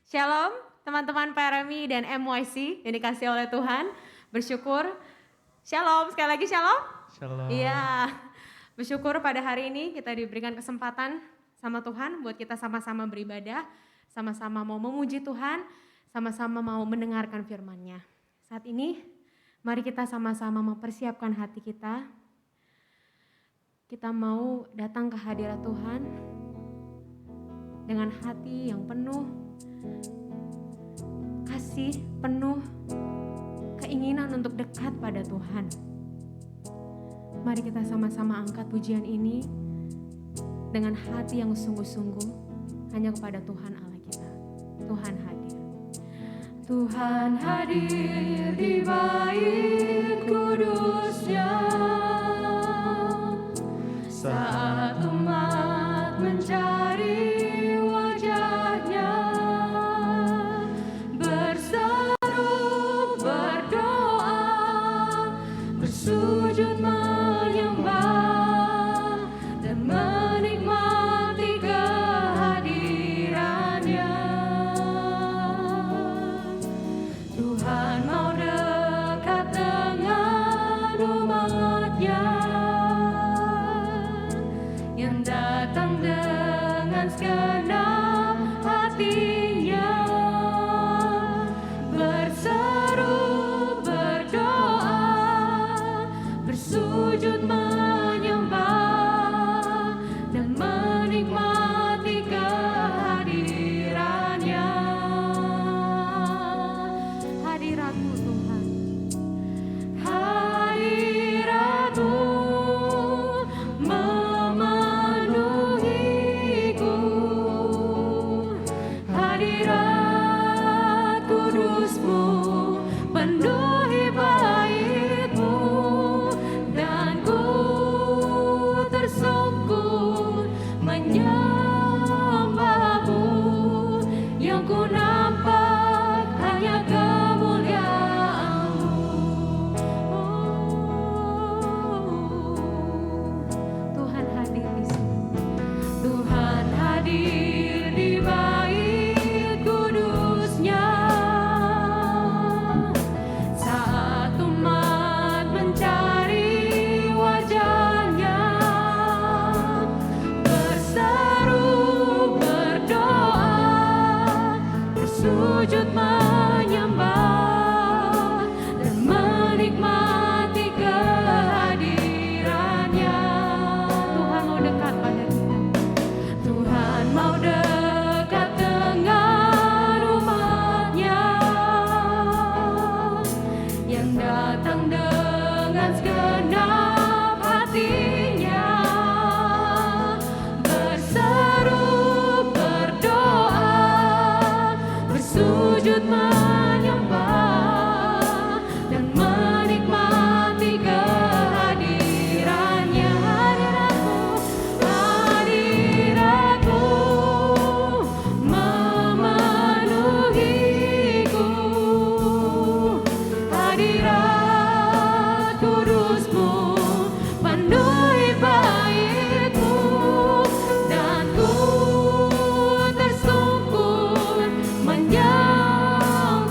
Shalom teman-teman PRMI dan MYC yang dikasih oleh Tuhan. Bersyukur. Shalom, sekali lagi shalom. Shalom. Iya, bersyukur pada hari ini kita diberikan kesempatan sama Tuhan buat kita sama-sama beribadah, sama-sama mau memuji Tuhan, sama-sama mau mendengarkan firman-Nya. Saat ini mari kita sama-sama mempersiapkan hati kita. Kita mau datang ke hadirat Tuhan dengan hati yang penuh kasih, penuh keinginan untuk dekat pada Tuhan. Mari kita sama-sama angkat pujian ini dengan hati yang sungguh-sungguh hanya kepada Tuhan Allah kita. Tuhan hadir. Tuhan hadir di bait kudus-Nya saat umat mencari sujud menyembah dan menikmati kehadiran-Nya. Tuhan mau dekat dengan umat-Nya yang datang dengan segenap hati-Nya. Sujud menyembah dan menikmati kehadiran-Nya. Hadirat-Mu Tuhan, hadirat-Mu memenuhiku, hadirat kudus-Mu penuhi bait-Mu. Tersungkur menyembah-Mu, yang ku nampak hanya kemuliaan-Mu. Tuhan hadir di sini. Tuhan hadir di bait kudus-Nya saat umat mencari wajah-Nya. Sujud menyembah dan menikmati kehadiran-Nya. Tuhan mau dekat pada kita. Tuhan mau dekat dengan umat-Nya yang datang dengan segenap hati-Nya. Sujud menyembah dan menikmati kehadiran-Nya. Hadirat-Mu memenuhiku, hadirat kudus-Mu penuhi bait-Mu, dan ku tersungkur menyembah.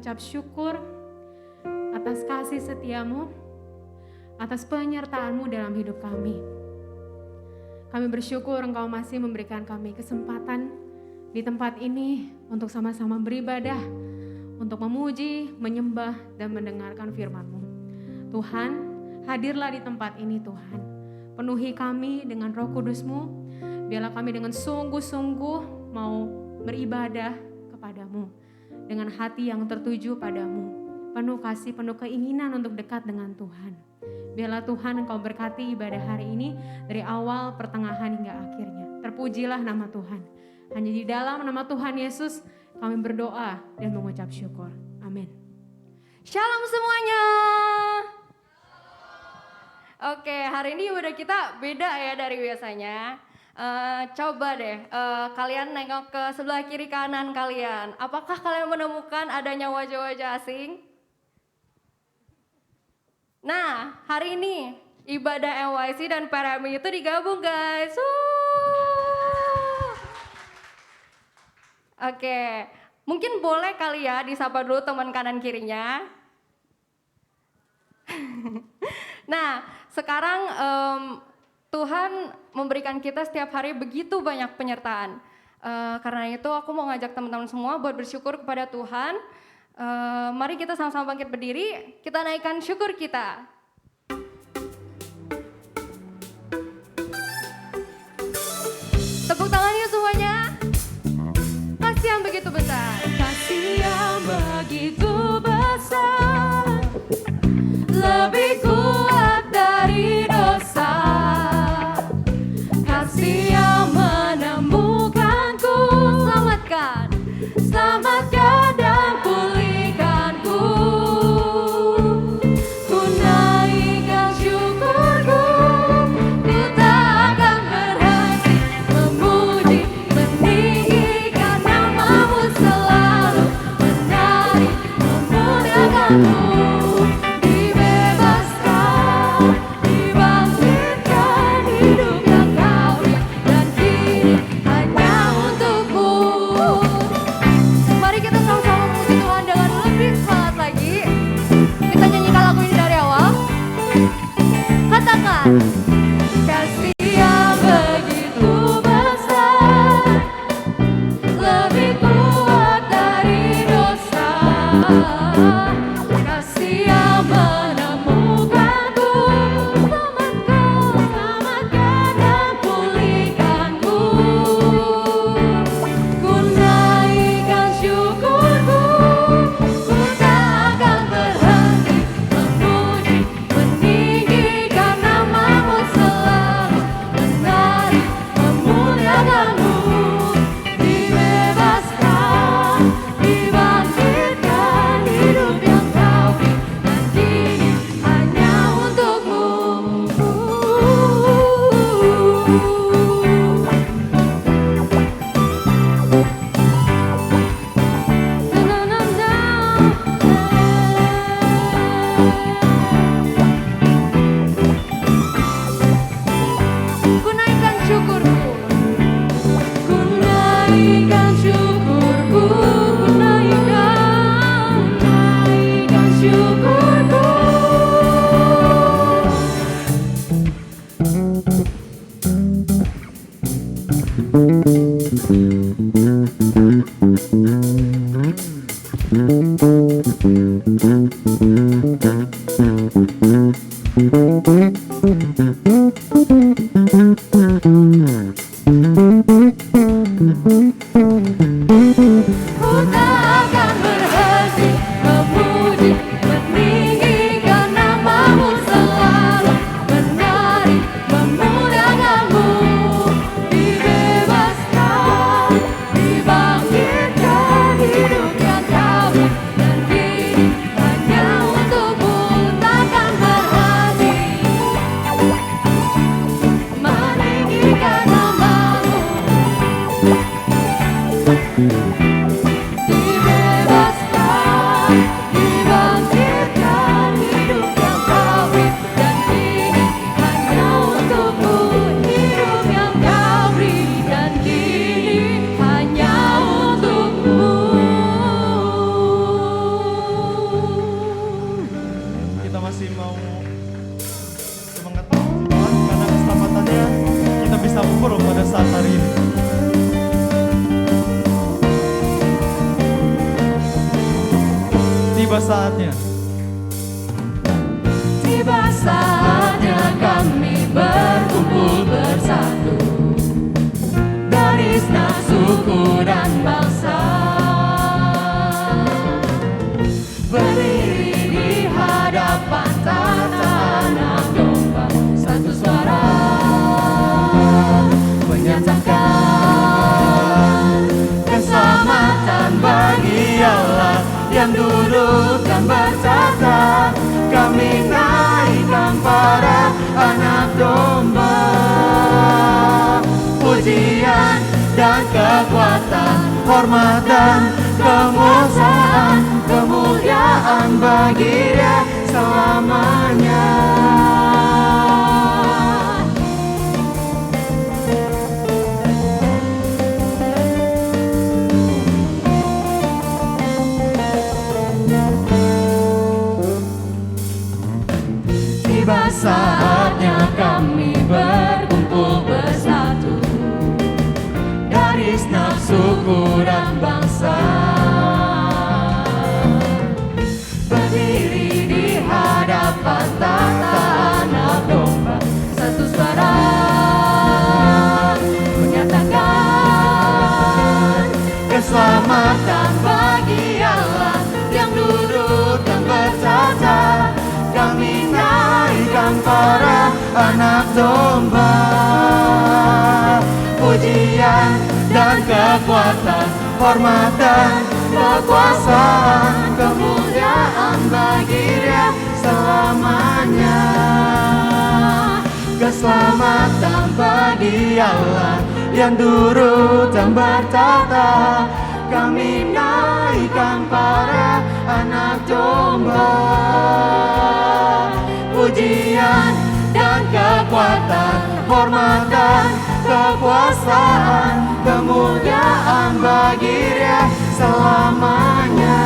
mengucap syukur atas kasih setiamu, atas penyertaan-Mu dalam hidup kami. Kami bersyukur Engkau masih memberikan kami kesempatan di tempat ini untuk sama-sama beribadah, untuk memuji, menyembah, dan mendengarkan firman-Mu. Tuhan, hadirlah di tempat ini Tuhan. Penuhi kami dengan Roh Kudus-Mu, biarlah kami dengan sungguh-sungguh mau beribadah kepadamu, dengan hati yang tertuju padamu, penuh kasih, penuh keinginan untuk dekat dengan Tuhan. Biarlah Tuhan Engkau berkati ibadah hari ini dari awal, pertengahan hingga akhirnya. Terpujilah nama Tuhan. Hanya di dalam nama Tuhan Yesus kami berdoa dan mengucap syukur. Amin. Shalom semuanya. Oke, hari ini ibadah kita beda ya dari biasanya. Coba deh kalian nengok ke sebelah kiri kanan kalian. Apakah kalian menemukan adanya wajah-wajah asing? Nah, hari ini ibadah NYC dan PRMI itu digabung guys. Oke, mungkin boleh kali ya disapa dulu teman kanan kirinya. Nah, sekarang Tuhan memberikan kita setiap hari begitu banyak penyertaan. Karena itu aku mau ngajak teman-teman semua buat bersyukur kepada Tuhan. Mari kita sama-sama bangkit berdiri, kita naikkan syukur kita. Tepuk tangan yuk semuanya. Kasih yang begitu besar. Kasih yang begitu besar, lebih kuat dari dosa. Kasih yang menemukanku, selamatkan dan pulihkanku. Ku naikkan syukurku, ku tak akan berhenti memuji, meninggikan nama-Mu selalu, menari, memuliakan-Mu. Dibebaskan, dibangkitkan, hidup yang Kau beri, dan kini hanya untuk-Mu. Mari kita sama-sama memuji Tuhan dengan lebih semangat lagi. Kita nyanyikan lagu ini dari awal. Katakan. Kasih yang begitu besar, lebih kuat dari dosa. Kasih yang menemukanku, selamatkan dan pulihkanku. Ku naikkan syukurku, ku tak akan berhenti memuji, meninggikan nama-Mu selalu, menari, memuliakan-Mu. Dibebaskan, dibangkitkan, hidup yang Kau beri, dan kini hanya untuk-Mu. Ku naikkan syukurku. Ku naikkan syukurku, ku naikkan syukurku. Ku tak akan berhenti memuji, meninggikan nama-Mu selalu, menari, memuliakan-Mu. Dibebaskan, dibangkitkan, hidup yang Kau beri, dan kini hanya untuk-Mu. Takkan berhenti meninggikan saat hari ini. Tiba saatnya. Tiba saatnya kami berkumpul bersatu dari segenap suku dan bangsa, berdiri di hadapan tahta Anak Domba, satu suara menyatakan keselamatan bagi Allah yang duduk dan bertata. Kami naikkan para anak domba, pujian dan kekuatan, hormat dan kemuliaan, kemuliaan bagi Dia selamanya. Tiba saatnya kami berkumpul bersatu dari segenap suku dan bangsa, berdiri di hadapan tahta Anak Domba, satu suara menyatakan keselamatan bagi Allah yang duduk dan bertata. Kami naikkan para anak domba, pujian dan kekuatan, hormat dan kekuasaan, kemuliaan bagi Dia selamanya. Keselamatan bagi Allah yang duduk dan bertata. Kami naikkan para anak domba, pujian dan kekuatan, hormat dan kekuasaan, kemuliaan bagi Dia selamanya.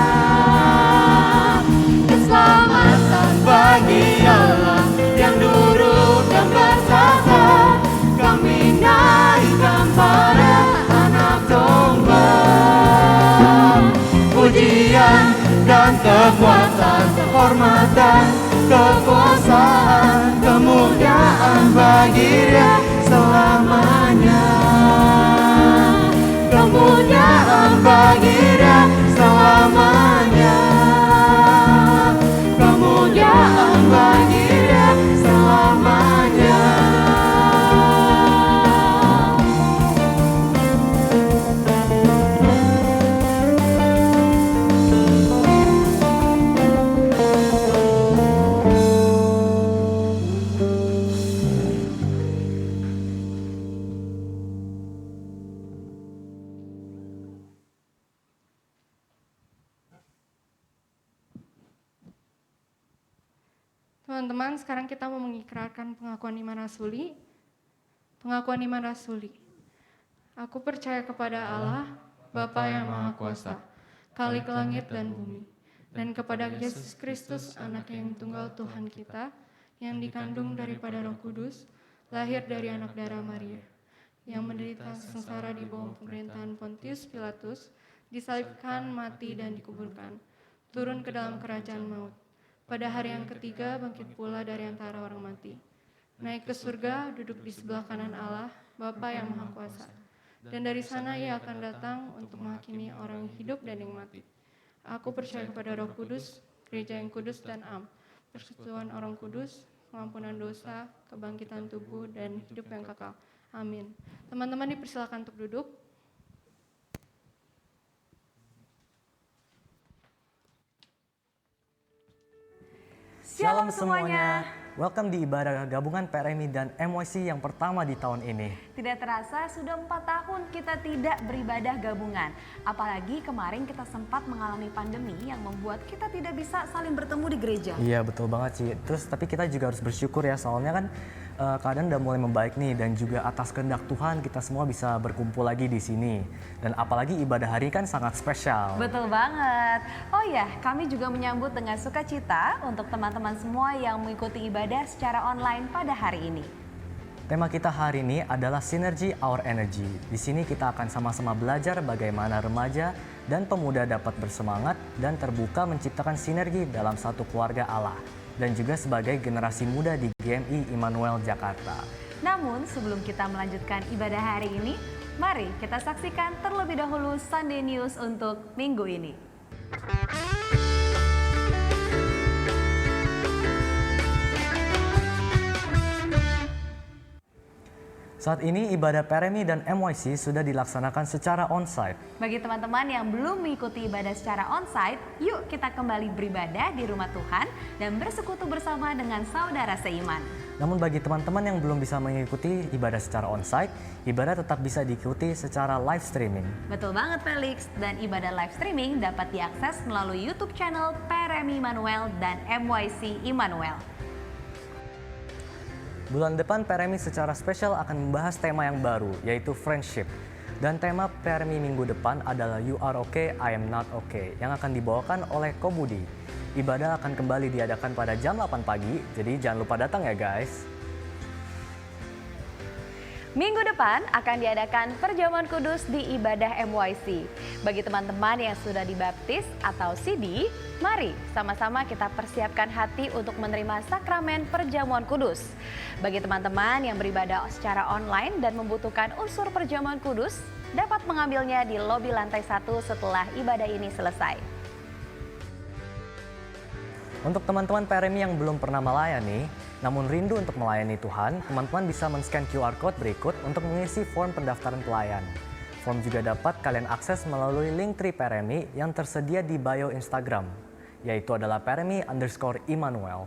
Keselamatan bagi Allah yang duduk dan bertata. Kami naikkan para anak domba, pujian dan kekuatan, hormat dan kekuasaan, kemuliaan bagi Dia selamanya. Kemuliaan bagi Dia selamanya. Kemuliaan bagi Dia selamanya. Teman-teman, sekarang kita mau mengikrarkan pengakuan iman rasuli. Pengakuan iman rasuli. Aku percaya kepada Allah, Bapa yang Maha Kuasa, Khalik langit dan bumi, dan kepada Yesus Kristus, Anak yang tunggal Tuhan kita, yang dikandung daripada Roh Kudus, lahir dari anak darah Maria, yang menderita sengsara di bawah pemerintahan Pontius Pilatus, disalibkan, mati, dan dikuburkan, turun ke dalam kerajaan maut. Pada hari yang ketiga bangkit pula dari antara orang mati. Naik ke surga, duduk di sebelah kanan Allah, Bapa yang Maha Kuasa. Dan dari sana Ia akan datang untuk menghakimi orang hidup dan yang mati. Aku percaya kepada Roh Kudus, gereja yang kudus dan am, persekutuan orang kudus, pengampunan dosa, kebangkitan tubuh, dan hidup yang kekal. Amin. Teman-teman dipersilakan untuk duduk. Shalom semuanya. Welcome di ibadah gabungan PRMI dan MYC yang pertama di tahun ini. Tidak terasa sudah 4 tahun kita tidak beribadah gabungan. Apalagi kemarin kita sempat mengalami pandemi yang membuat kita tidak bisa saling bertemu di gereja. Iya betul banget sih. Terus tapi kita juga harus bersyukur ya, soalnya kan keadaan udah mulai membaik nih, dan juga atas kehendak Tuhan kita semua bisa berkumpul lagi di sini. Dan apalagi ibadah hari kan sangat spesial. Betul banget. Oh ya, kami juga menyambut dengan sukacita untuk teman-teman semua yang mengikuti ibadah secara online pada hari ini. Tema kita hari ini adalah Synergy Our Energy. Di sini kita akan sama-sama belajar bagaimana remaja dan pemuda dapat bersemangat dan terbuka menciptakan sinergi dalam satu keluarga Allah. Dan juga sebagai generasi muda di GMI Immanuel Jakarta. Namun sebelum kita melanjutkan ibadah hari ini, mari kita saksikan terlebih dahulu Sunday News untuk minggu ini. Saat ini ibadah PRMI dan MYC sudah dilaksanakan secara onsite. Bagi teman-teman yang belum mengikuti ibadah secara onsite, yuk kita kembali beribadah di rumah Tuhan dan bersekutu bersama dengan saudara seiman. Namun bagi teman-teman yang belum bisa mengikuti ibadah secara onsite, ibadah tetap bisa diikuti secara live streaming. Betul banget Felix, dan ibadah live streaming dapat diakses melalui YouTube channel PRMI Immanuel dan MYC Immanuel. Bulan depan PRMI secara spesial akan membahas tema yang baru, yaitu friendship. Dan tema PRMI minggu depan adalah You Are Okay, I Am Not Okay, yang akan dibawakan oleh Kobudi. Ibadah akan kembali diadakan pada jam 8 pagi, jadi jangan lupa datang ya guys. Minggu depan akan diadakan perjamuan kudus di ibadah MYC. Bagi teman-teman yang sudah dibaptis atau CD, mari sama-sama kita persiapkan hati untuk menerima sakramen perjamuan kudus. Bagi teman-teman yang beribadah secara online dan membutuhkan unsur perjamuan kudus, dapat mengambilnya di lobi lantai 1 setelah ibadah ini selesai. Untuk teman-teman PRMI yang belum pernah melayani, namun rindu untuk melayani Tuhan, teman-teman bisa men-scan QR Code berikut untuk mengisi form pendaftaran pelayan. Form juga dapat kalian akses melalui link Tree PRMI yang tersedia di bio Instagram, yaitu adalah PRMI_Immanuel.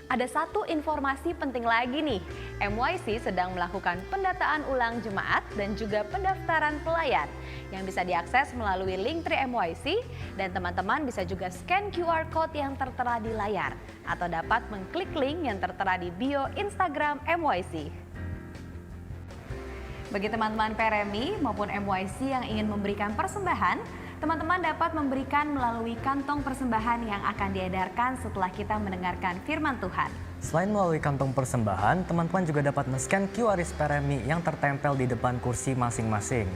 Ada satu informasi penting lagi nih, MYC sedang melakukan pendataan ulang jemaat dan juga pendaftaran pelayan yang bisa diakses melalui link Tree MYC, dan teman-teman bisa juga scan QR Code yang tertera di layar atau dapat mengklik link yang tertera di bio Instagram MYC. Bagi teman-teman PRMI maupun MYC yang ingin memberikan persembahan, teman-teman dapat memberikan melalui kantong persembahan yang akan diedarkan setelah kita mendengarkan firman Tuhan. Selain melalui kantong persembahan, teman-teman juga dapat men-scan QRIS PRMI yang tertempel di depan kursi masing-masing.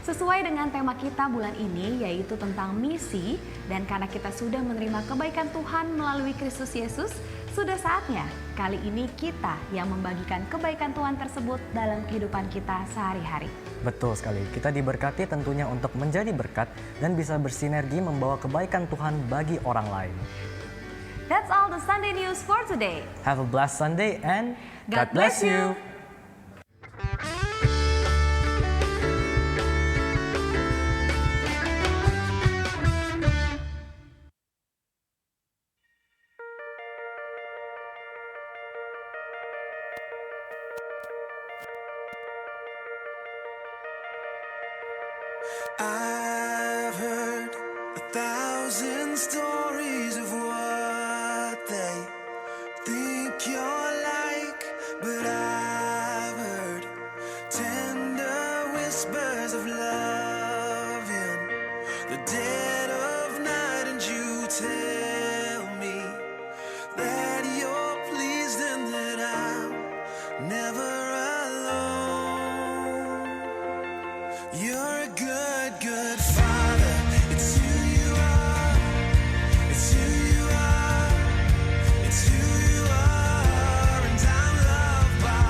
Sesuai dengan tema kita bulan ini, yaitu tentang misi, dan karena kita sudah menerima kebaikan Tuhan melalui Kristus Yesus, sudah saatnya kali ini kita yang membagikan kebaikan Tuhan tersebut dalam kehidupan kita sehari-hari. Betul sekali, kita diberkati tentunya untuk menjadi berkat dan bisa bersinergi membawa kebaikan Tuhan bagi orang lain. That's all the Sunday news for today. Have a blessed Sunday and God bless you! I've heard 1,000 stories of what they think you're like, but I've heard tender whispers of love in the dead of night, and you tell me that you're pleased and that I'm never alone. You're a good father. It's who you are. It's who you are. It's who you are. And I'm loved by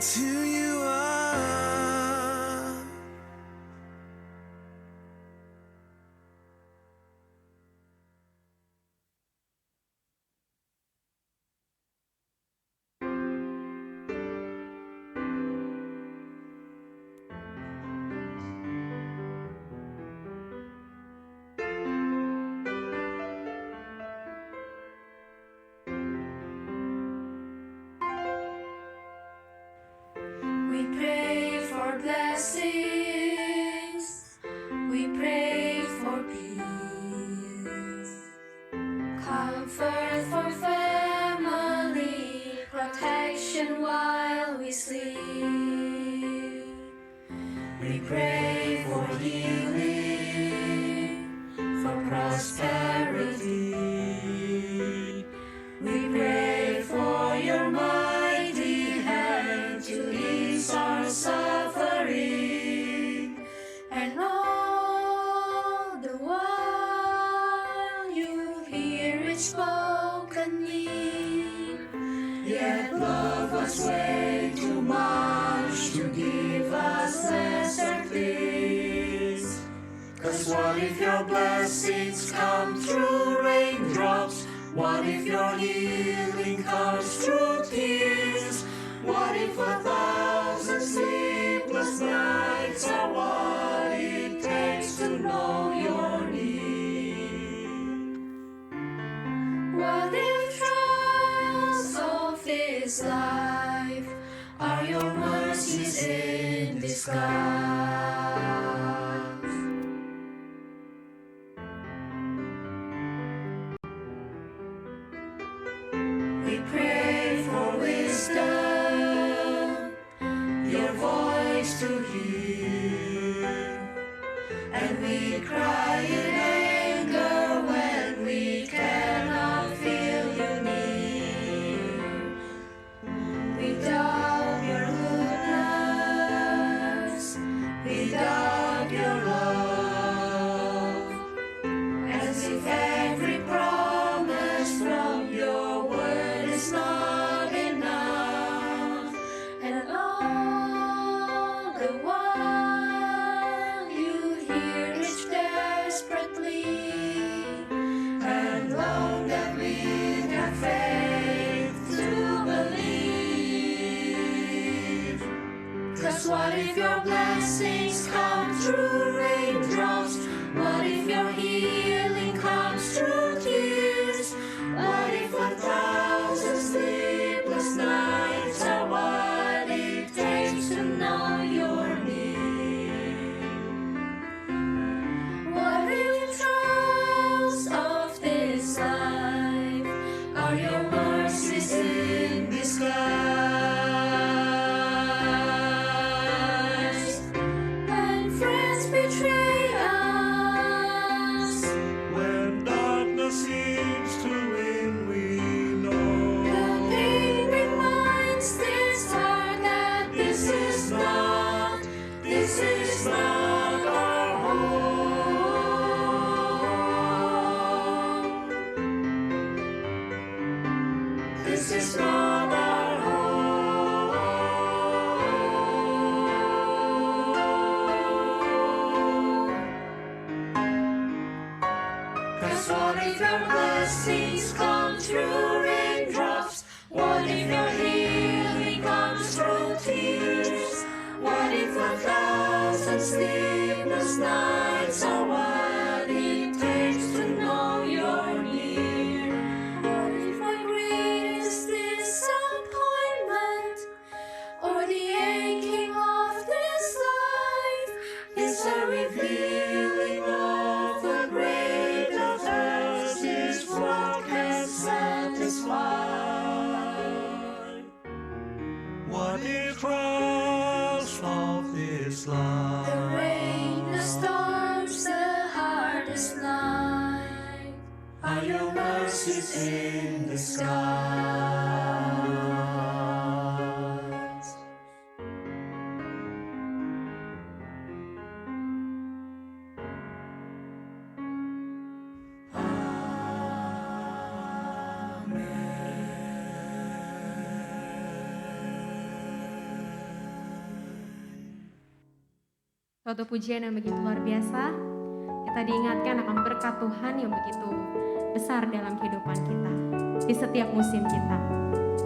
It's who you are. We pray for blessings, we pray for peace, comfort for family, protection while we sleep. We pray for healing, for prosperity. We pray for your mighty hand to ease our suffering, and all the while you hear each spoken need. Yet love us way too much to give us lesser things. 'Cause what if your blessings come through raindrops? What if your healing comes through tears? What if 1,000 sleepless nights are what it takes to know your need? What if trials of this life are your mercies in disguise? We pray for wisdom, your voice to hear, and we cry in anger when we cannot feel you near. We doubt your goodness, we doubt your love, as if every promise from your word is not enough. And all the while you hear each desperate plea, and long that we have faith to believe. 'Cause what if your blessings come through raindrops? What if your healing comes through tears? What if 1,000 sleepless nights are what it takes to know your need? What if trials of this life are your mercies in disguise? When friends betray us, When darkness seems to win, we know the pain reminds this heart that this is not our home. This is not our home. 'Cause what if your blessings come through raindrops? What if your healing comes through tears? What if 1,000 sleepless nights are what it takes to know you're near? What if my greatest disappointment, or the aching of this life, is a revealing of the greater thirst is what can satisfy? what if trials of this life The rain, the storms, the hardest night are your mercies in disguise? suatu pujian yang begitu luar biasa. Kita diingatkan akan berkat Tuhan yang begitu besar dalam kehidupan kita, di setiap musim kita.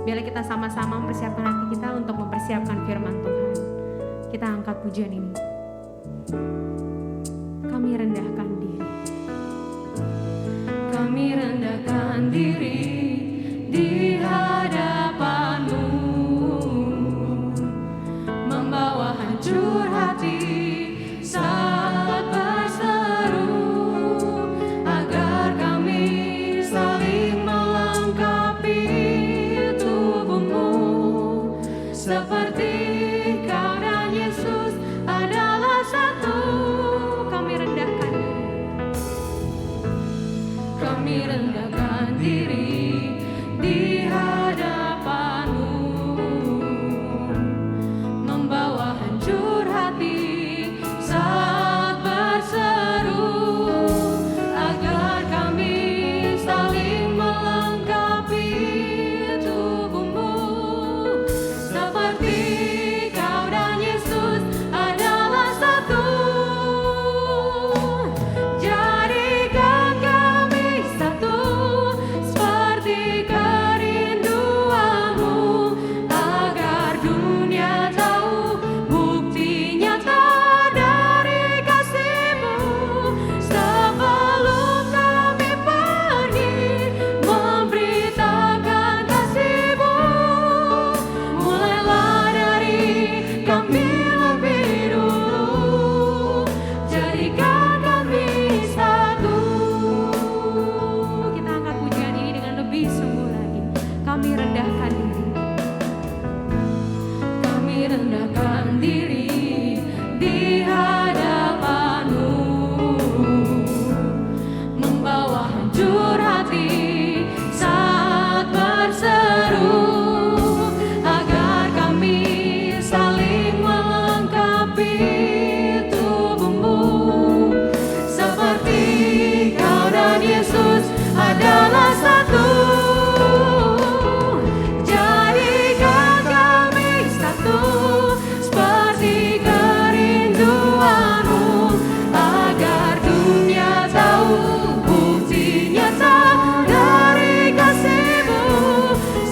Biarlah kita sama-sama mempersiapkan hati kita untuk mempersiapkan firman Tuhan. Kita angkat pujian ini. Kami rendahkan diri. Kami rendahkan diri di hadapan-Mu, membawa hancur hati saat berseru, agar kami saling melengkapi tubuh-Mu, seperti Kau dan Yesus adalah satu. Kami rendahkan diri. Kami rendahkan diri di hadapan-Mu, membawa hancur hati saat berseru, agar kami saling melengkapi tubuh-Mu, seperti Kau dan Yesus adalah satu. Jadikan kami satu, seperti kerinduan-Mu, agar dunia tahu bukti nyata dari kasih-Mu. Sebelum kami pergi memberitakan kasih-Mu, mulailah dari kami lebih dulu. Jadikan kami satu. Kita angkat pujian ini dengan lebih sungguh lagi. Kami rendahkan diri. Kami rendahkan diri di hadapan-Mu, membawa hancur hati saat berseru, agar kami saling melengkapi tubuh-Mu, seperti Kau dan Yesus adalah satu. Jadikan kami satu, seperti kerinduan-Mu, agar dunia tahu bukti nyata dari kasih-Mu.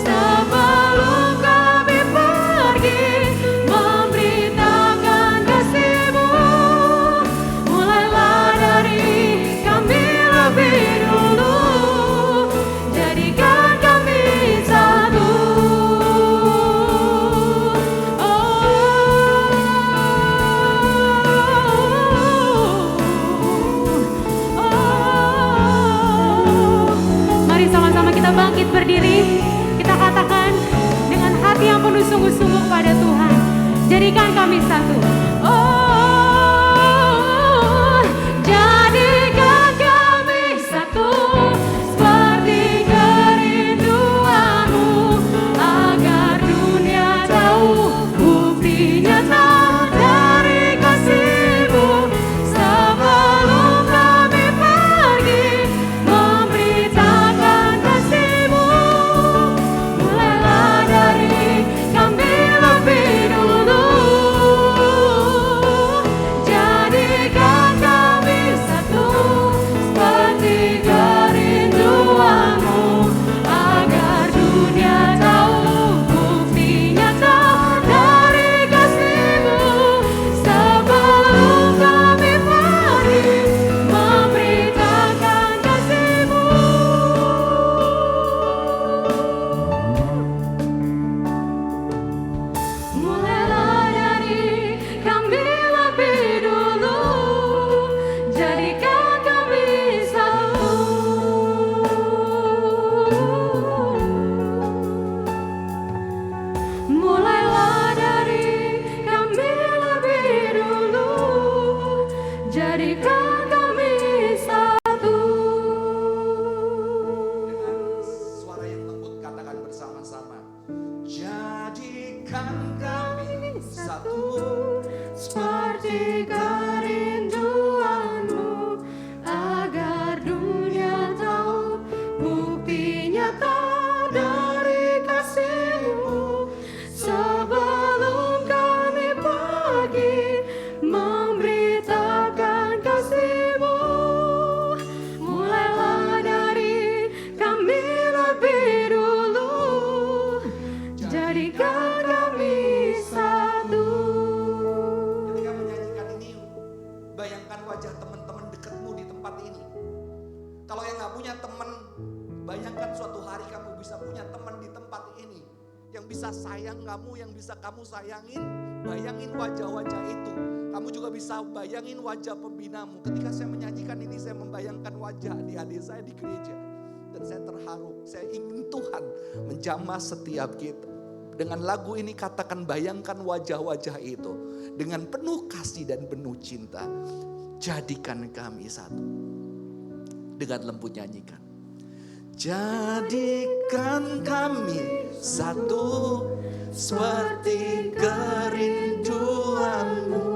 Sebelum kami pergi memberitakan kasih-Mu, mulailah dari kami lebih dulu. Jadikan kami satu. Mari sama-sama kita bangkit berdiri. Kita katakan dengan hati yang penuh sungguh-sungguh pada Tuhan. Jadikan kami satu. Oh, jadikan kami satu, seperti kerinduan-Mu, agar dunia tahu bukti nyata dari kasih-Mu. Sebelum kami pergi memberitakan kasih-Mu, mulailah dari kami lebih dulu. memberi kamu yang bisa kamu sayangin, bayangin wajah-wajah itu. Kamu juga bisa bayangin wajah pembinamu. Ketika saya menyanyikan ini, saya membayangkan wajah adik-adik saya di gereja. Dan saya terharu, saya ingin Tuhan menjamah setiap kita. Dengan lagu ini katakan bayangkan wajah-wajah itu. Dengan penuh kasih dan penuh cinta. Jadikan kami satu. Dengan lembut nyanyikan. Jadikan kami satu seperti kerinduanmu.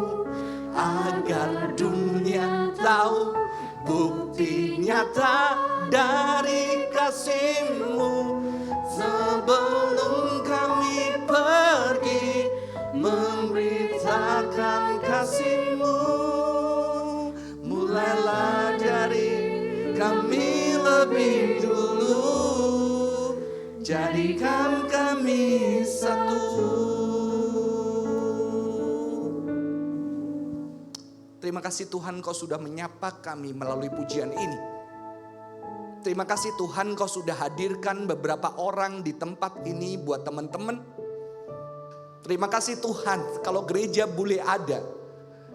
Agar dunia tahu bukti nyata dari kasih-Mu. Sebelum kami pergi memberitakan kasih-Mu, mulailah dari kami lebih dulu. Jadikan kami satu. Terima kasih Tuhan Kau sudah menyapa kami melalui pujian ini. Terima kasih Tuhan Kau sudah hadirkan beberapa orang di tempat ini buat teman-teman. Terima kasih Tuhan kalau gereja boleh ada.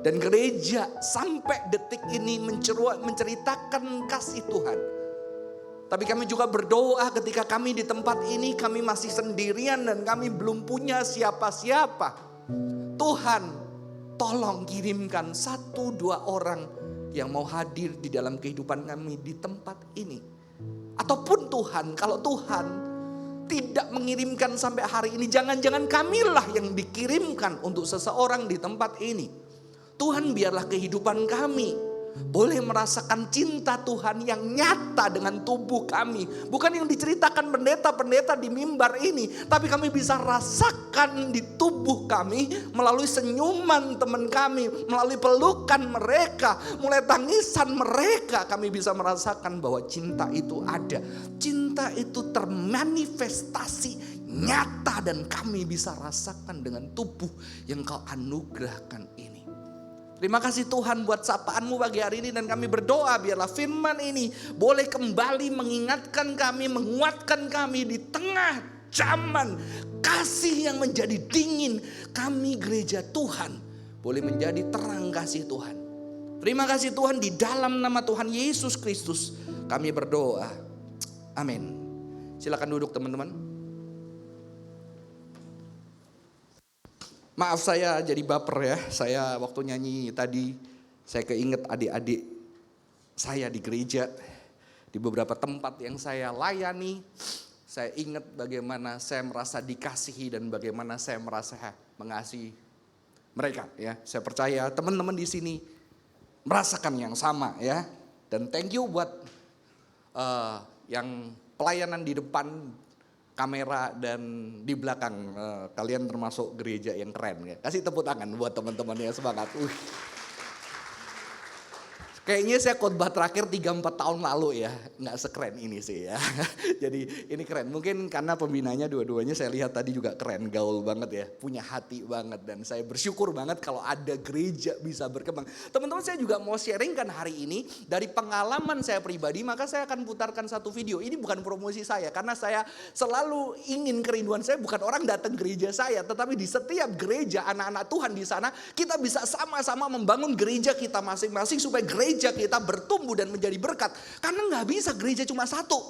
Dan gereja sampai detik ini menceritakan kasih Tuhan. Tapi kami juga berdoa ketika kami di tempat ini kami masih sendirian dan kami belum punya siapa-siapa. Tuhan, tolong kirimkan 1-2 orang yang mau hadir di dalam kehidupan kami di tempat ini. Ataupun Tuhan, kalau Tuhan tidak mengirimkan sampai hari ini, jangan-jangan kamilah yang dikirimkan untuk seseorang di tempat ini. Tuhan, biarlah kehidupan kami boleh merasakan cinta Tuhan yang nyata dengan tubuh kami. Bukan yang diceritakan pendeta-pendeta di mimbar ini. Tapi kami bisa rasakan di tubuh kami melalui senyuman teman kami. Melalui pelukan mereka. Mulai tangisan mereka. Kami bisa merasakan bahwa cinta itu ada. Cinta itu termanifestasi nyata dan kami bisa rasakan dengan tubuh yang Kau anugerahkan ini. Terima kasih Tuhan buat sapaanmu pagi hari ini dan kami berdoa biarlah firman ini boleh kembali mengingatkan kami, menguatkan kami di tengah zaman kasih yang menjadi dingin. Kami gereja Tuhan boleh menjadi terang kasih Tuhan. Terima kasih Tuhan, di dalam nama Tuhan Yesus Kristus kami berdoa. Amin. Silakan duduk teman-teman. Maaf saya jadi baper ya, saya waktu nyanyi tadi saya keinget adik-adik saya di gereja. Di beberapa tempat yang saya layani, saya ingat bagaimana saya merasa dikasihi dan bagaimana saya merasa mengasihi mereka ya. Saya percaya teman-teman di sini merasakan yang sama ya. Dan thank you buat yang pelayanan di depan kamera dan di belakang, kalian termasuk gereja yang keren ya. Kasih tepuk tangan buat teman-teman yang semangat. Kayaknya saya khotbah terakhir 3-4 tahun lalu ya, nggak sekeren ini sih ya. Jadi ini keren, mungkin karena pembinanya dua-duanya saya lihat tadi juga keren, gaul banget ya, punya hati banget. Dan saya bersyukur banget kalau ada gereja bisa berkembang. Teman-teman, saya juga mau sharingkan hari ini dari pengalaman saya pribadi, maka saya akan putarkan satu video. Ini bukan promosi saya, karena saya selalu ingin kerinduan saya bukan orang datang gereja saya, tetapi di setiap gereja anak-anak Tuhan di sana, kita bisa sama-sama membangun gereja kita masing-masing supaya gereja kita bertumbuh dan menjadi berkat. Karena gak bisa gereja cuma satu.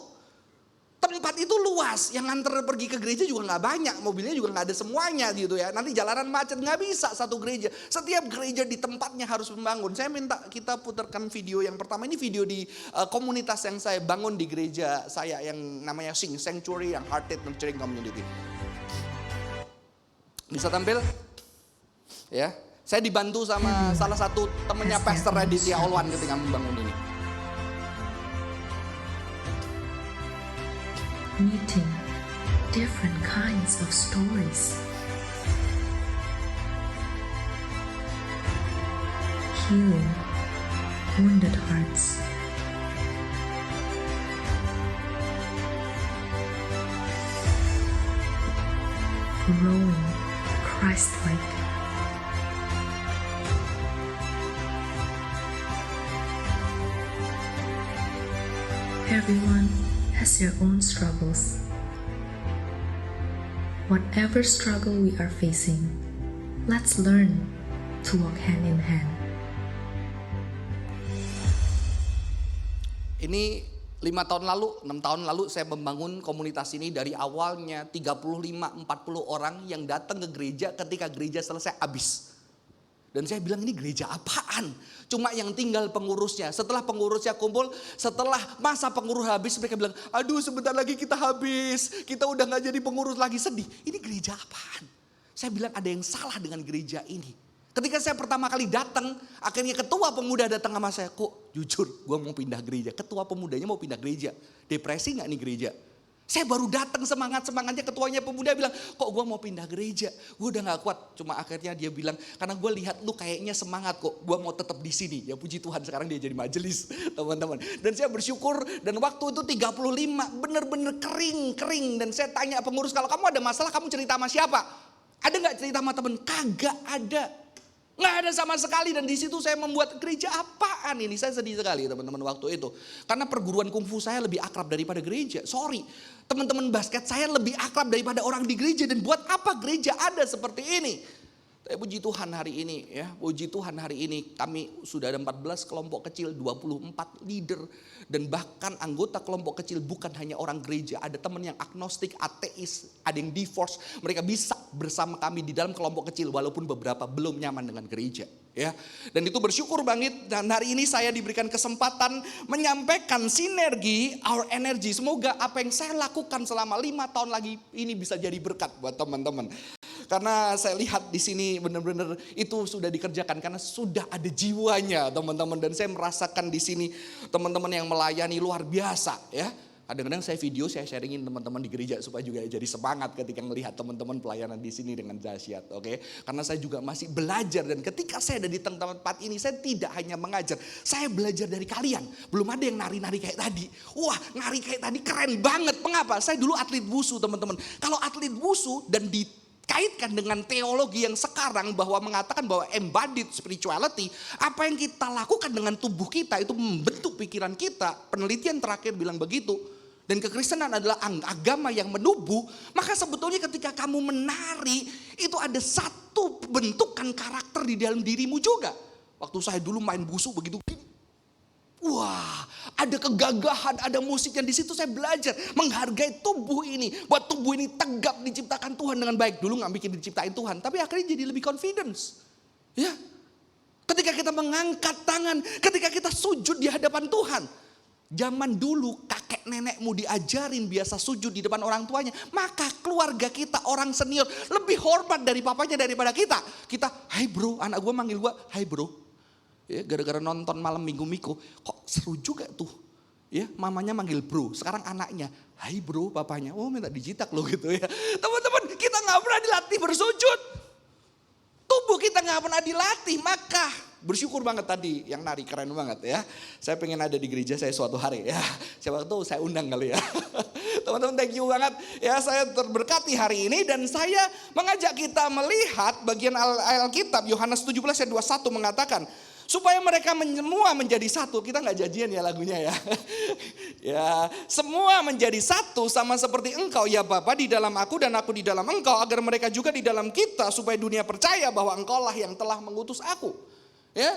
Tempat itu luas, yang nganter pergi ke gereja juga gak banyak, mobilnya juga gak ada semuanya gitu ya. Nanti jalanan macet, gak bisa satu gereja. Setiap gereja di tempatnya harus membangun. Saya minta kita putarkan video yang pertama, ini video di komunitas yang saya bangun di gereja saya yang namanya Sing Sanctuary, yang Hearted Nurturing Community. Bisa tampil? Ya. Saya dibantu sama salah satu temannya Pastor Raditya Olwan ketika membangun ini. Meeting different kinds of stories. Healing wounded hearts. Growing Christ-like. Everyone has their own struggles. Whatever struggle we are facing, let's learn to walk hand in hand. Ini 5 tahun lalu, 6 tahun lalu saya membangun komunitas ini dari awalnya 35-40 orang yang datang ke gereja ketika gereja selesai habis. Dan saya bilang ini gereja apaan? Cuma yang tinggal pengurusnya. Setelah pengurusnya kumpul, setelah masa pengurus habis mereka bilang, aduh sebentar lagi kita habis. Kita udah gak jadi pengurus lagi, sedih. Ini gereja apaan? Saya bilang ada yang salah dengan gereja ini. Ketika saya pertama kali datang, akhirnya ketua pemuda datang sama saya. Kok jujur gue mau pindah gereja. Ketua pemudanya mau pindah gereja. Depresi gak nih gereja? Saya baru datang semangat-semangatnya ketuanya pemuda bilang, kok gue mau pindah gereja. Gue udah gak kuat. Cuma akhirnya dia bilang, karena gue lihat lu kayaknya semangat kok. Gue mau tetap di sini. Ya puji Tuhan sekarang dia jadi majelis teman-teman. Dan saya bersyukur dan waktu itu 35 bener-bener kering. Dan saya tanya pengurus, kalau kamu ada masalah kamu cerita sama siapa? Ada gak cerita sama temen? Kagak ada. Nggak ada sama sekali dan di situ saya membuat gereja apaan ini. Saya sedih sekali teman-teman waktu itu. Karena perguruan kungfu saya lebih akrab daripada gereja. Sorry, teman-teman basket saya lebih akrab daripada orang di gereja. Dan buat apa gereja ada seperti ini? Tapi puji Tuhan hari ini ya, puji Tuhan hari ini kami sudah ada 14 kelompok kecil, 24 leader. Dan bahkan anggota kelompok kecil bukan hanya orang gereja. Ada teman yang agnostik, ateis, ada yang divorce. Mereka bisa bersama kami di dalam kelompok kecil walaupun beberapa belum nyaman dengan gereja. Ya, dan itu bersyukur banget dan hari ini saya diberikan kesempatan menyampaikan sinergi our energy. Semoga apa yang saya lakukan selama 5 tahun lagi ini bisa jadi berkat buat teman-teman. Karena saya lihat di sini benar-benar itu sudah dikerjakan karena sudah ada jiwanya teman-teman dan saya merasakan di sini teman-teman yang melayani luar biasa ya. Kadang-kadang saya video, saya sharingin teman-teman di gereja supaya juga jadi semangat ketika melihat teman-teman pelayanan di sini dengan dahsyat, oke? Karena saya juga masih belajar dan ketika saya ada di tempat ini saya tidak hanya mengajar, saya belajar dari kalian. Belum ada yang nari-nari kayak tadi. Wah, nari kayak tadi keren banget. Mengapa? Saya dulu atlet wusu teman-teman. Kalau atlet wusu dan dikaitkan dengan teologi yang sekarang bahwa mengatakan bahwa embodied spirituality, apa yang kita lakukan dengan tubuh kita itu membentuk pikiran kita. Penelitian terakhir bilang begitu. Dan kekristenan adalah agama yang menubuh. Maka sebetulnya ketika kamu menari itu ada satu bentukan karakter di dalam dirimu juga. Waktu saya dulu main busu begitu. Wah, ada kegagahan, ada musik yang di situ saya belajar menghargai tubuh ini. Buat tubuh ini tegap diciptakan Tuhan dengan baik. Dulu nggak mikir diciptain Tuhan, tapi akhirnya jadi lebih confidence. Ya, ketika kita mengangkat tangan, ketika kita sujud di hadapan Tuhan. Zaman dulu kakek nenekmu diajarin biasa sujud di depan orang tuanya. Maka keluarga kita orang senior lebih hormat dari papanya daripada kita. Kita, hai bro, anak gue manggil gue, hai bro. Ya, gara-gara nonton malam minggu Miko, kok seru juga tuh. Ya, mamanya manggil bro, sekarang anaknya, hai bro papanya. Oh minta dijitak loh gitu ya. Teman-teman kita gak pernah dilatih bersujud. Tubuh kita gak pernah dilatih, maka bersyukur banget tadi yang nari keren banget ya. Saya pengen ada di gereja saya suatu hari ya. Siapa tahu saya undang kali ya. Teman-teman thank you banget ya, saya terberkati hari ini dan saya mengajak kita melihat bagian Alkitab Yohanes 17 ayat 21 mengatakan supaya mereka semua menjadi satu. Kita nggak janjian ya lagunya ya. Ya, semua menjadi satu sama seperti engkau ya Bapa di dalam aku dan aku di dalam engkau agar mereka juga di dalam kita supaya dunia percaya bahwa engkau lah yang telah mengutus aku. Ya,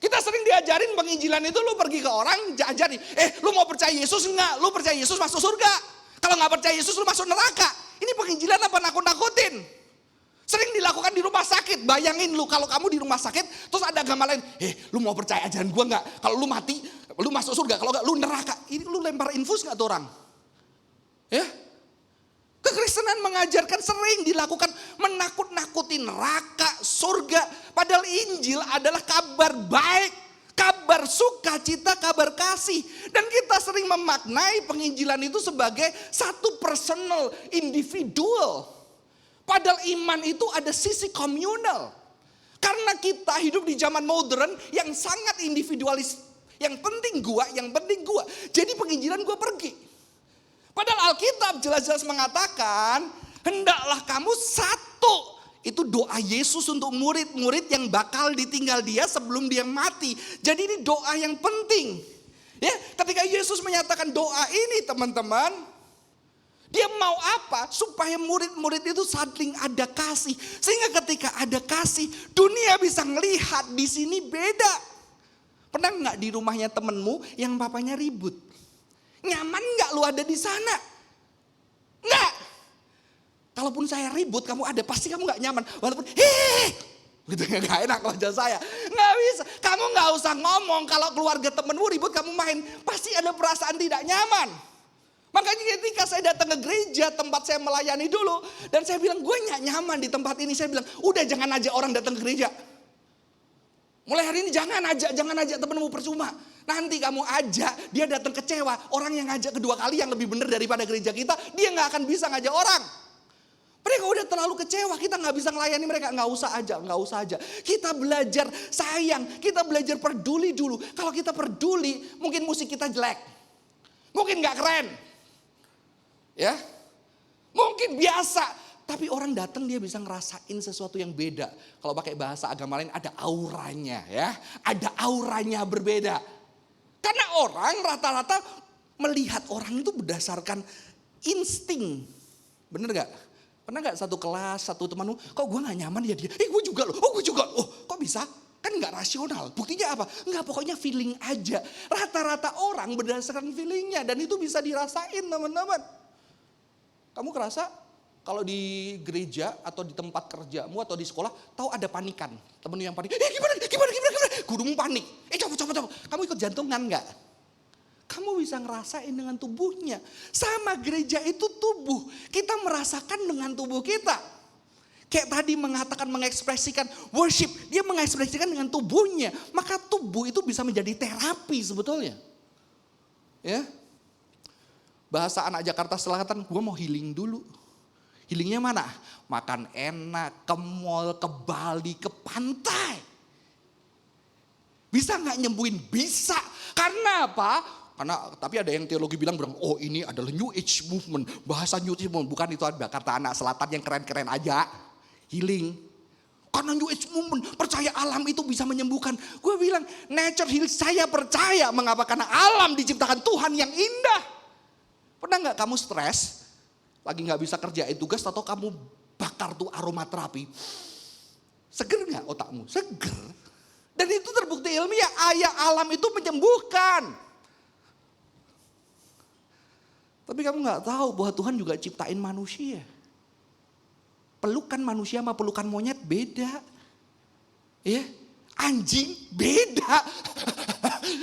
kita sering diajarin penginjilan itu lu pergi ke orang ajarin, lu mau percaya Yesus enggak? Lu percaya Yesus masuk surga. Kalau nggak percaya Yesus lu masuk neraka. Ini penginjilan apa nakut-nakutin? Sering dilakukan di rumah sakit. Bayangin lu kalau kamu di rumah sakit terus ada agama lain, lu mau percaya ajaran gua enggak? Kalau lu mati, lu masuk surga. Kalau enggak lu neraka. Ini lu lempar infus enggak tuh orang? Ya? Kekristenan mengajarkan sering dilakukan menakut-nakuti neraka, surga. Padahal Injil adalah kabar baik, kabar sukacita, kabar kasih. Dan kita sering memaknai penginjilan itu sebagai satu personal, individual. Padahal iman itu ada sisi komunal. Karena kita hidup di zaman modern yang sangat individualis. Yang penting gua, yang penting gua. Jadi penginjilan gua pergi. Padahal Alkitab jelas-jelas mengatakan, hendaklah kamu satu. Itu doa Yesus untuk murid-murid yang bakal ditinggal dia sebelum dia mati. Jadi ini doa yang penting. Ya, ketika Yesus menyatakan doa ini teman-teman, Dia mau apa? Supaya murid-murid itu saling ada kasih. Sehingga ketika ada kasih, dunia bisa ngelihat di sini beda. Pernah nggak di rumahnya temenmu yang papanya ribut? Nyaman nggak lu ada di sana? Nggak. Kalaupun saya ribut, kamu ada, pasti kamu nggak nyaman. Walaupun, gitu nggak enak wajah saya. Nggak bisa. Kamu nggak usah ngomong kalau keluarga temenmu ribut, kamu main. Pasti ada perasaan tidak nyaman. Makanya ketika saya datang ke gereja, tempat saya melayani dulu. Dan saya bilang, gue nggak nyaman di tempat ini. Saya bilang, udah jangan ajak orang datang ke gereja. Mulai hari ini jangan ajak temenmu, percuma. Nanti kamu ajak, dia datang kecewa. Orang yang ngajak kedua kali yang lebih benar daripada gereja kita, dia nggak akan bisa ngajak orang. Mereka udah terlalu kecewa, kita nggak bisa melayani mereka. Nggak usah aja. Kita belajar sayang, kita belajar peduli dulu. Kalau kita peduli, mungkin musik kita jelek. Mungkin nggak keren. Ya, mungkin biasa. Tapi orang datang dia bisa ngerasain sesuatu yang beda. Kalau pakai bahasa agama lain ada auranya ya. Ada auranya berbeda. Karena orang rata-rata melihat orang itu berdasarkan insting. Bener gak? Pernah gak satu kelas, satu temanmu, kok gue gak nyaman ya dia? Gue juga loh, gue juga. Oh kok bisa? Kan gak rasional. Buktinya apa? Enggak, pokoknya feeling aja. Rata-rata orang berdasarkan feelingnya. Dan itu bisa dirasain teman-teman. Kamu kerasa kalau di gereja atau di tempat kerjamu atau di sekolah, tahu ada panikan. Temenmu yang panik, gimana? Gurumu panik. Coba. Kamu ikut jantungan gak? Kamu bisa ngerasain dengan tubuhnya. Sama gereja itu tubuh. Kita merasakan dengan tubuh kita. Kayak tadi mengatakan, mengekspresikan worship. Dia mengekspresikan dengan tubuhnya. Maka tubuh itu bisa menjadi terapi sebetulnya. Ya. Bahasa anak Jakarta Selatan, gue mau healing dulu. Healingnya mana? Makan enak, ke mall, ke Bali, ke pantai. Bisa gak nyembuhin? Bisa. Karena apa? Tapi ada yang teologi bilang, oh ini adalah New Age movement. Bahasa New Age movement, bukan itu ada kata anak selatan yang keren-keren aja. Healing. Karena New Age movement, percaya alam itu bisa menyembuhkan. Gue bilang, nature heal, saya percaya. Mengapa? Karena alam diciptakan Tuhan yang indah. Pernah gak kamu stres? Lagi gak bisa kerjain tugas atau kamu bakar tuh aromaterapi. Seger gak otakmu? Seger. Dan itu terbukti ilmiah, alam itu menyembuhkan. Tapi kamu gak tahu bahwa Tuhan juga ciptain manusia. Pelukan manusia sama pelukan monyet beda. Ya, anjing beda.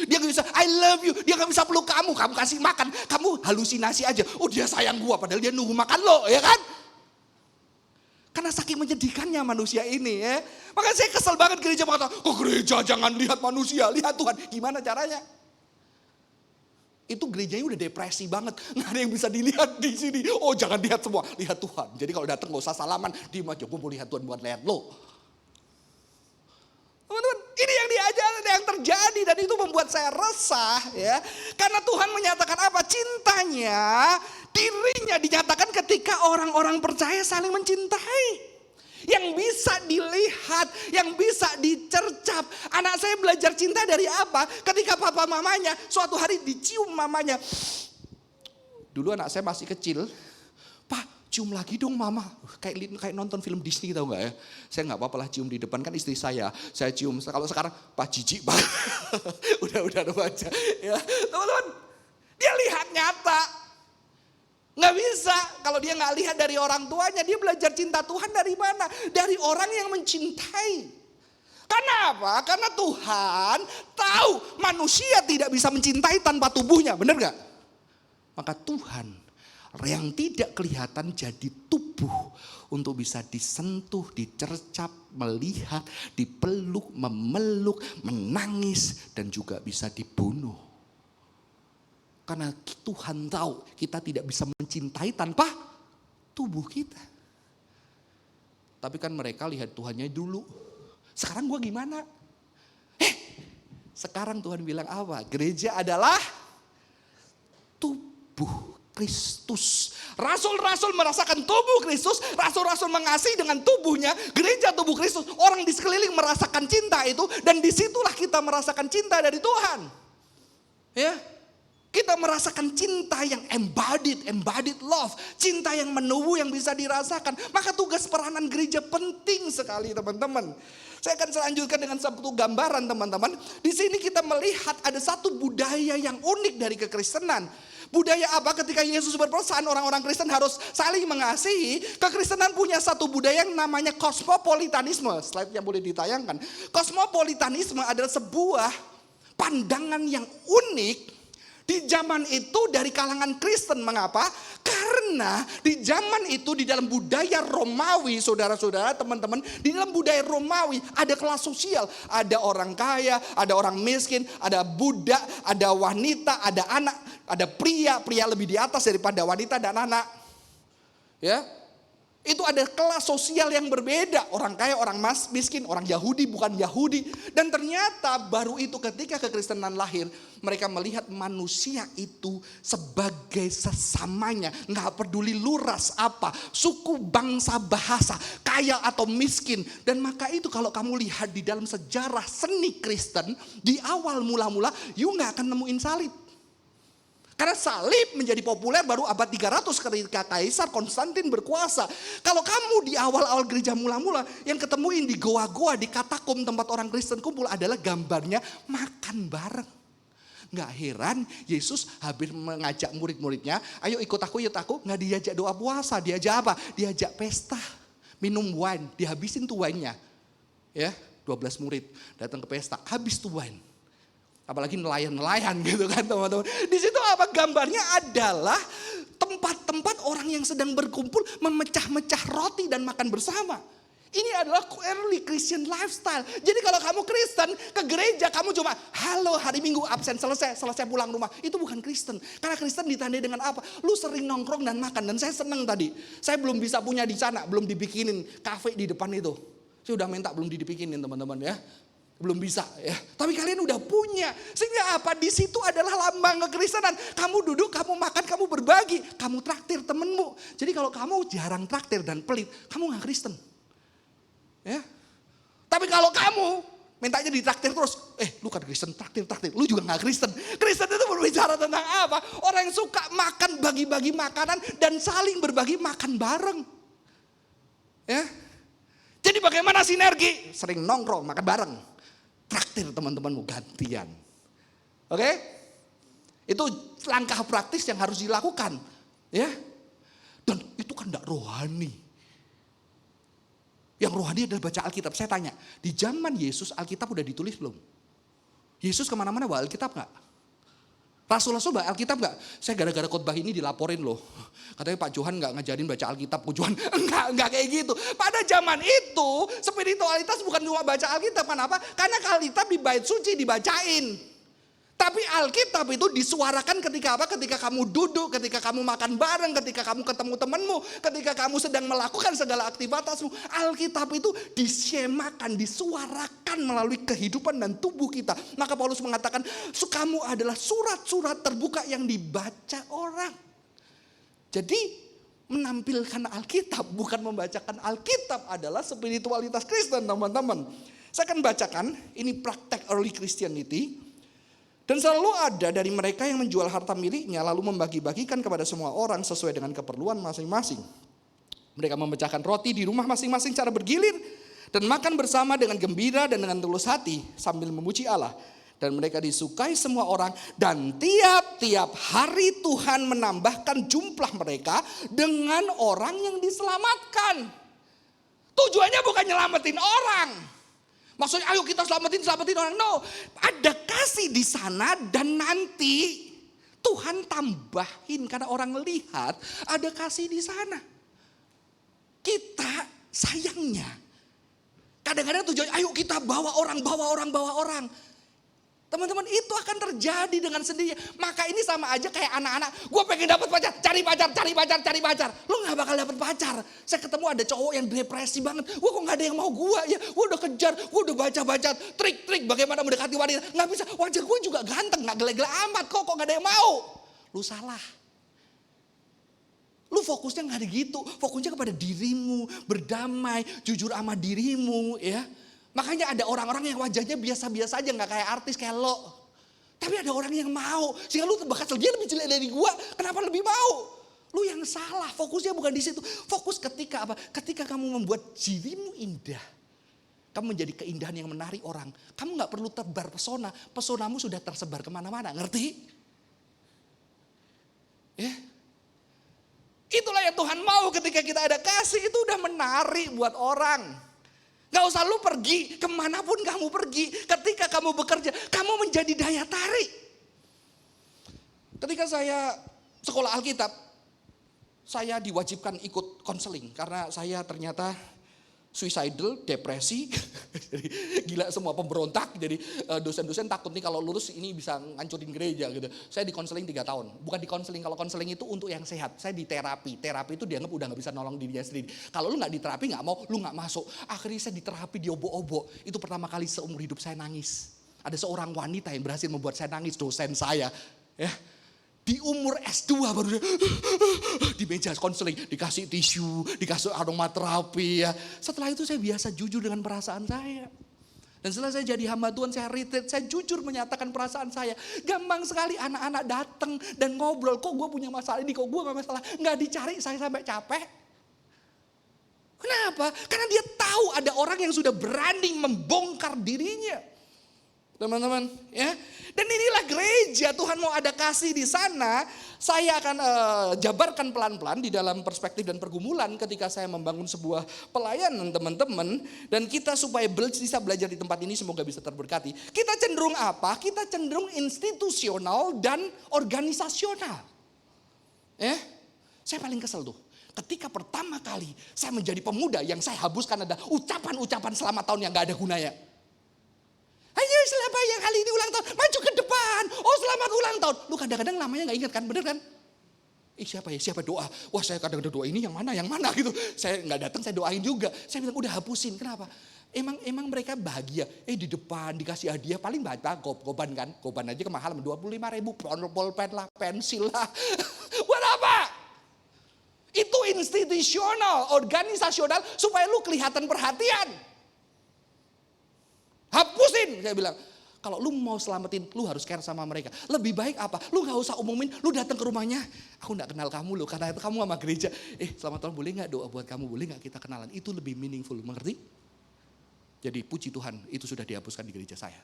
Dia gak bisa, I love you. Dia gak bisa peluk kamu kasih makan. Kamu halusinasi aja. Oh dia sayang gua, padahal dia nunggu makan lo, ya kan? Karena saking menyedihkannya manusia ini ya. Makanya saya kesel banget gereja mengatakan, kok gereja jangan lihat manusia, lihat Tuhan. Gimana caranya? Itu gerejanya udah depresi banget. Nggak ada yang bisa dilihat di sini. Oh jangan lihat semua, lihat Tuhan. Jadi kalau datang gak usah salaman, diem aja, gue mau lihat Tuhan buat lihat lo. Teman-teman, ini yang diajarin, yang terjadi dan itu membuat saya resah ya. Karena Tuhan menyatakan apa? Cintanya, dirinya dinyatakan ketika orang-orang percaya saling mencintai. Yang bisa dilihat, yang bisa dicercap. Anak saya belajar cinta dari apa? Ketika papa mamanya suatu hari dicium mamanya. Dulu anak saya masih kecil. Pak, cium lagi dong mama. Kayak nonton film Disney tau gak ya. Saya gak apa-apa lah cium di depan, kan istri saya. Saya cium, kalau sekarang Pak jijik Pak. udah baca. Ya, teman-teman, dia lihat nyata. Nggak bisa kalau dia nggak lihat dari orang tuanya. Dia belajar cinta Tuhan dari mana? Dari orang yang mencintai. Karena apa? Karena Tuhan tahu manusia tidak bisa mencintai tanpa tubuhnya. Benar nggak? Maka Tuhan yang tidak kelihatan jadi tubuh untuk bisa disentuh, dicercap, melihat, dipeluk, memeluk, menangis, dan juga bisa dibunuh. Karena Tuhan tahu kita tidak bisa mencintai tanpa tubuh kita. Tapi kan mereka lihat Tuhannya dulu. Sekarang gue gimana? Sekarang Tuhan bilang apa? Gereja adalah tubuh Kristus. Rasul-rasul merasakan tubuh Kristus. Rasul-rasul mengasihi dengan tubuhnya. Gereja tubuh Kristus. Orang di sekeliling merasakan cinta itu. Dan disitulah kita merasakan cinta dari Tuhan. Ya. Kita merasakan cinta yang embodied love. Cinta yang menubuh yang bisa dirasakan. Maka tugas peranan gereja penting sekali teman-teman. Saya akan selanjutkan dengan satu gambaran teman-teman. Di sini kita melihat ada satu budaya yang unik dari kekristenan. Budaya apa? Ketika Yesus berpesan orang-orang Kristen harus saling mengasihi. Kekristenan punya satu budaya yang namanya kosmopolitanisme. Slide-nya boleh ditayangkan. Kosmopolitanisme adalah sebuah pandangan yang unik di zaman itu dari kalangan Kristen. Mengapa? Karena di zaman itu di dalam budaya Romawi, saudara-saudara, teman-teman, di dalam budaya Romawi ada kelas sosial. Ada orang kaya, ada orang miskin, ada budak, ada wanita, ada anak, ada pria lebih di atas daripada wanita dan anak. Ya. Itu ada kelas sosial yang berbeda. Orang kaya, orang miskin, orang Yahudi, bukan Yahudi. Dan ternyata baru itu ketika kekristenan lahir, mereka melihat manusia itu sebagai sesamanya. Nggak peduli lu ras apa, suku, bangsa, bahasa, kaya atau miskin. Dan maka itu kalau kamu lihat di dalam sejarah seni Kristen, di awal mula-mula, you nggak akan nemuin salib. Karena salib menjadi populer baru abad 300 ketika Kaisar Konstantin berkuasa. Kalau kamu di awal-awal gereja mula-mula yang ketemuin di goa-goa, di katakom tempat orang Kristen kumpul adalah gambarnya makan bareng. Nggak heran Yesus habis mengajak murid-muridnya, ayo ikut aku, nggak diajak doa puasa, diajak apa? Diajak pesta, minum wine, dihabisin tuh wine-nya. Ya, 12 murid datang ke pesta, habis tuh wine. Apalagi nelayan-nelayan gitu kan teman-teman. Di situ apa gambarnya adalah tempat-tempat orang yang sedang berkumpul memecah-mecah roti dan makan bersama. Ini adalah early Christian lifestyle. Jadi kalau kamu Kristen ke gereja kamu cuma halo hari Minggu absen selesai pulang rumah. Itu bukan Kristen. Karena Kristen ditandai dengan apa? Lu sering nongkrong dan makan. Dan saya senang tadi. Saya belum bisa punya di sana, belum dibikinin kafe di depan itu. Saya udah minta belum dibikinin teman-teman ya. Belum bisa ya. Tapi kalian udah punya. Sehingga apa? Di situ adalah lambang kekristenan. Kamu duduk, kamu makan, kamu berbagi. Kamu traktir temenmu. Jadi kalau kamu jarang traktir dan pelit, kamu gak Kristen. Ya. Tapi kalau kamu mintanya ditraktir terus, lu kan Kristen, traktir, lu juga gak Kristen. Kristen itu berbicara tentang apa? Orang yang suka makan, bagi-bagi makanan dan saling berbagi makan bareng. Ya. Jadi bagaimana sinergi? Sering nongkrong, makan bareng. Traktir teman-temanmu gantian. Oke? Itu langkah praktis yang harus dilakukan. Ya. Dan itu kan gak rohani. Yang rohani adalah baca Alkitab. Saya tanya, di zaman Yesus Alkitab udah ditulis belum? Yesus kemana-mana bawa Alkitab gak? Rasul-rasul bawa Alkitab gak? Saya gara-gara khotbah ini dilaporin loh. Katanya Pak Johan gak ngajarin baca Alkitab. Pak Johan enggak kayak gitu. Pada zaman itu spiritualitas bukan cuma baca Alkitab. Kenapa? Karena Alkitab di bait suci dibacain. Tapi Alkitab itu disuarakan ketika apa? Ketika kamu duduk, ketika kamu makan bareng, ketika kamu ketemu temanmu, ketika kamu sedang melakukan segala aktivitasmu. Alkitab itu disemakan, disuarakan melalui kehidupan dan tubuh kita. Maka Paulus mengatakan, kamu adalah surat-surat terbuka yang dibaca orang. Jadi menampilkan Alkitab bukan membacakan Alkitab adalah spiritualitas Kristen teman-teman. Saya akan bacakan, ini praktek early Christianity. Dan selalu ada dari mereka yang menjual harta miliknya lalu membagi-bagikan kepada semua orang sesuai dengan keperluan masing-masing. Mereka memecahkan roti di rumah masing-masing cara bergilir dan makan bersama dengan gembira dan dengan tulus hati sambil memuji Allah. Dan mereka disukai semua orang dan tiap-tiap hari Tuhan menambahkan jumlah mereka dengan orang yang diselamatkan. Tujuannya bukan nyelamatin orang. Maksudnya ayo kita selamatin orang. No, ada kasih di sana dan nanti Tuhan tambahin karena orang lihat ada kasih di sana. Kita sayangnya kadang-kadang tujuannya ayo kita bawa orang. Teman-teman itu akan terjadi dengan sendirinya. Maka ini sama aja kayak anak-anak. Gue pengen dapat pacar, cari pacar. Lu gak bakal dapat pacar. Saya ketemu ada cowok yang depresi banget. Gue kok gak ada yang mau gue ya. Gue udah kejar, gue udah baca trik-trik bagaimana mendekati wanita. Gak bisa, wajah gue juga ganteng, gak gele-gele amat. Kok gak ada yang mau. Lu salah. Lu fokusnya gak ada gitu. Fokusnya kepada dirimu, berdamai, jujur sama dirimu ya. Makanya ada orang-orang yang wajahnya biasa-biasa aja, gak kayak artis, kayak lo. Tapi ada orang yang mau. Sehingga lu bakal dia lebih jelek dari gua. Kenapa lebih mau? Lu yang salah. Fokusnya bukan di situ. Fokus ketika apa? Ketika kamu membuat dirimu indah. Kamu menjadi keindahan yang menarik orang. Kamu gak perlu tebar pesona. Pesonamu sudah tersebar kemana-mana. Ngerti? Ya. Itulah yang Tuhan mau ketika kita ada kasih. Itu udah menarik buat orang. Gak usah lu pergi kemanapun kamu pergi. Ketika kamu bekerja, kamu menjadi daya tarik. Ketika saya sekolah Alkitab, saya diwajibkan ikut konseling. Karena saya ternyata suicidal, depresi. Jadi gila semua pemberontak. Jadi dosen-dosen takut nih kalau lulus ini bisa ngancurin gereja gitu. Saya di konseling 3 tahun. Bukan di konseling, kalau konseling itu untuk yang sehat. Saya di terapi. Terapi itu dianggap udah gak bisa nolong dirinya sendiri. Kalau lu gak di terapi gak mau, lu gak masuk. Akhirnya saya di terapi di obok-obok. Itu pertama kali seumur hidup saya nangis. Ada seorang wanita yang berhasil membuat saya nangis, dosen saya. Ya. Di umur S2 baru di meja konseling dikasih tisu, dikasih aromaterapi ya. Setelah itu saya biasa jujur dengan perasaan saya. Dan setelah saya jadi hamba Tuhan, saya retreat, saya jujur menyatakan perasaan saya. Gampang sekali anak-anak datang dan ngobrol, kok gue punya masalah ini, kok gue gak masalah. Gak dicari, saya sampai capek. Kenapa? Karena dia tahu ada orang yang sudah berani membongkar dirinya. Teman-teman, ya. Dan inilah gereja, Tuhan mau ada kasih di sana. Saya akan jabarkan pelan-pelan di dalam perspektif dan pergumulan ketika saya membangun sebuah pelayanan teman-teman. Dan kita supaya bisa belajar di tempat ini semoga bisa terberkati. Kita cenderung apa? Kita cenderung institusional dan organisasional. Ya, saya paling kesel tuh. Ketika pertama kali saya menjadi pemuda yang saya habuskan ada ucapan-ucapan selamat tahun yang gak ada gunanya. Ayo selamat yang kali ini ulang tahun, maju ke depan. Oh selamat ulang tahun. Lu kadang-kadang namanya gak ingat kan, bener kan? Siapa ya, siapa doa. Wah saya kadang-kadang doa ini yang mana gitu. Saya gak datang, saya doain juga. Saya bilang udah hapusin, kenapa? Emang mereka bahagia. Di depan dikasih hadiah paling banyak goban kan. Goban aja kemahalan 25.000, pulpen lah, pensil lah. Buat apa? Itu institusional, organisasional supaya lu kelihatan perhatian. Hapusin, saya bilang. Kalau lu mau selamatin, lu harus care sama mereka. Lebih baik apa? Lu gak usah umumin, lu datang ke rumahnya. Aku gak kenal kamu loh, karena itu kamu sama gereja. Selamat tahun boleh gak doa buat kamu, boleh gak kita kenalan. Itu lebih meaningful, mengerti? Jadi puji Tuhan, itu sudah dihapuskan di gereja saya.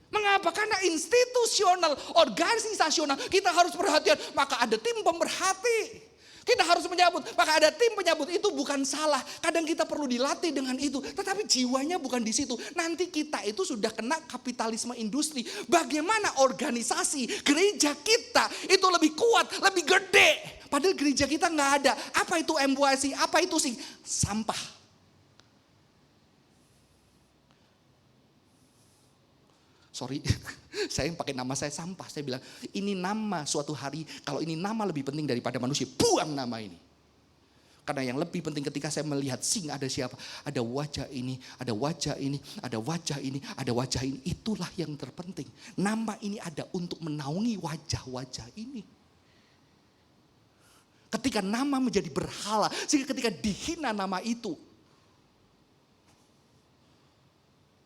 Mengapa? Karena institusional, organisasional, kita harus perhatian. Maka ada tim pemerhati. Kita harus menyambut, maka ada tim penyambut, itu bukan salah. Kadang kita perlu dilatih dengan itu, tetapi jiwanya bukan di situ. Nanti kita itu sudah kena kapitalisme industri. Bagaimana organisasi gereja kita itu lebih kuat, lebih gede. Padahal gereja kita nggak ada. Apa itu MYC? Apa itu sih? Sampah. Sorry, saya pakai nama saya sampah. Saya bilang, ini nama suatu hari, kalau ini nama lebih penting daripada manusia, buang nama ini. Karena yang lebih penting ketika saya melihat ada siapa, ada wajah ini, ada wajah ini, ada wajah ini, ada wajah ini. Itulah yang terpenting. Nama ini ada untuk menaungi wajah-wajah ini. Ketika nama menjadi berhala, sehingga ketika dihina nama itu,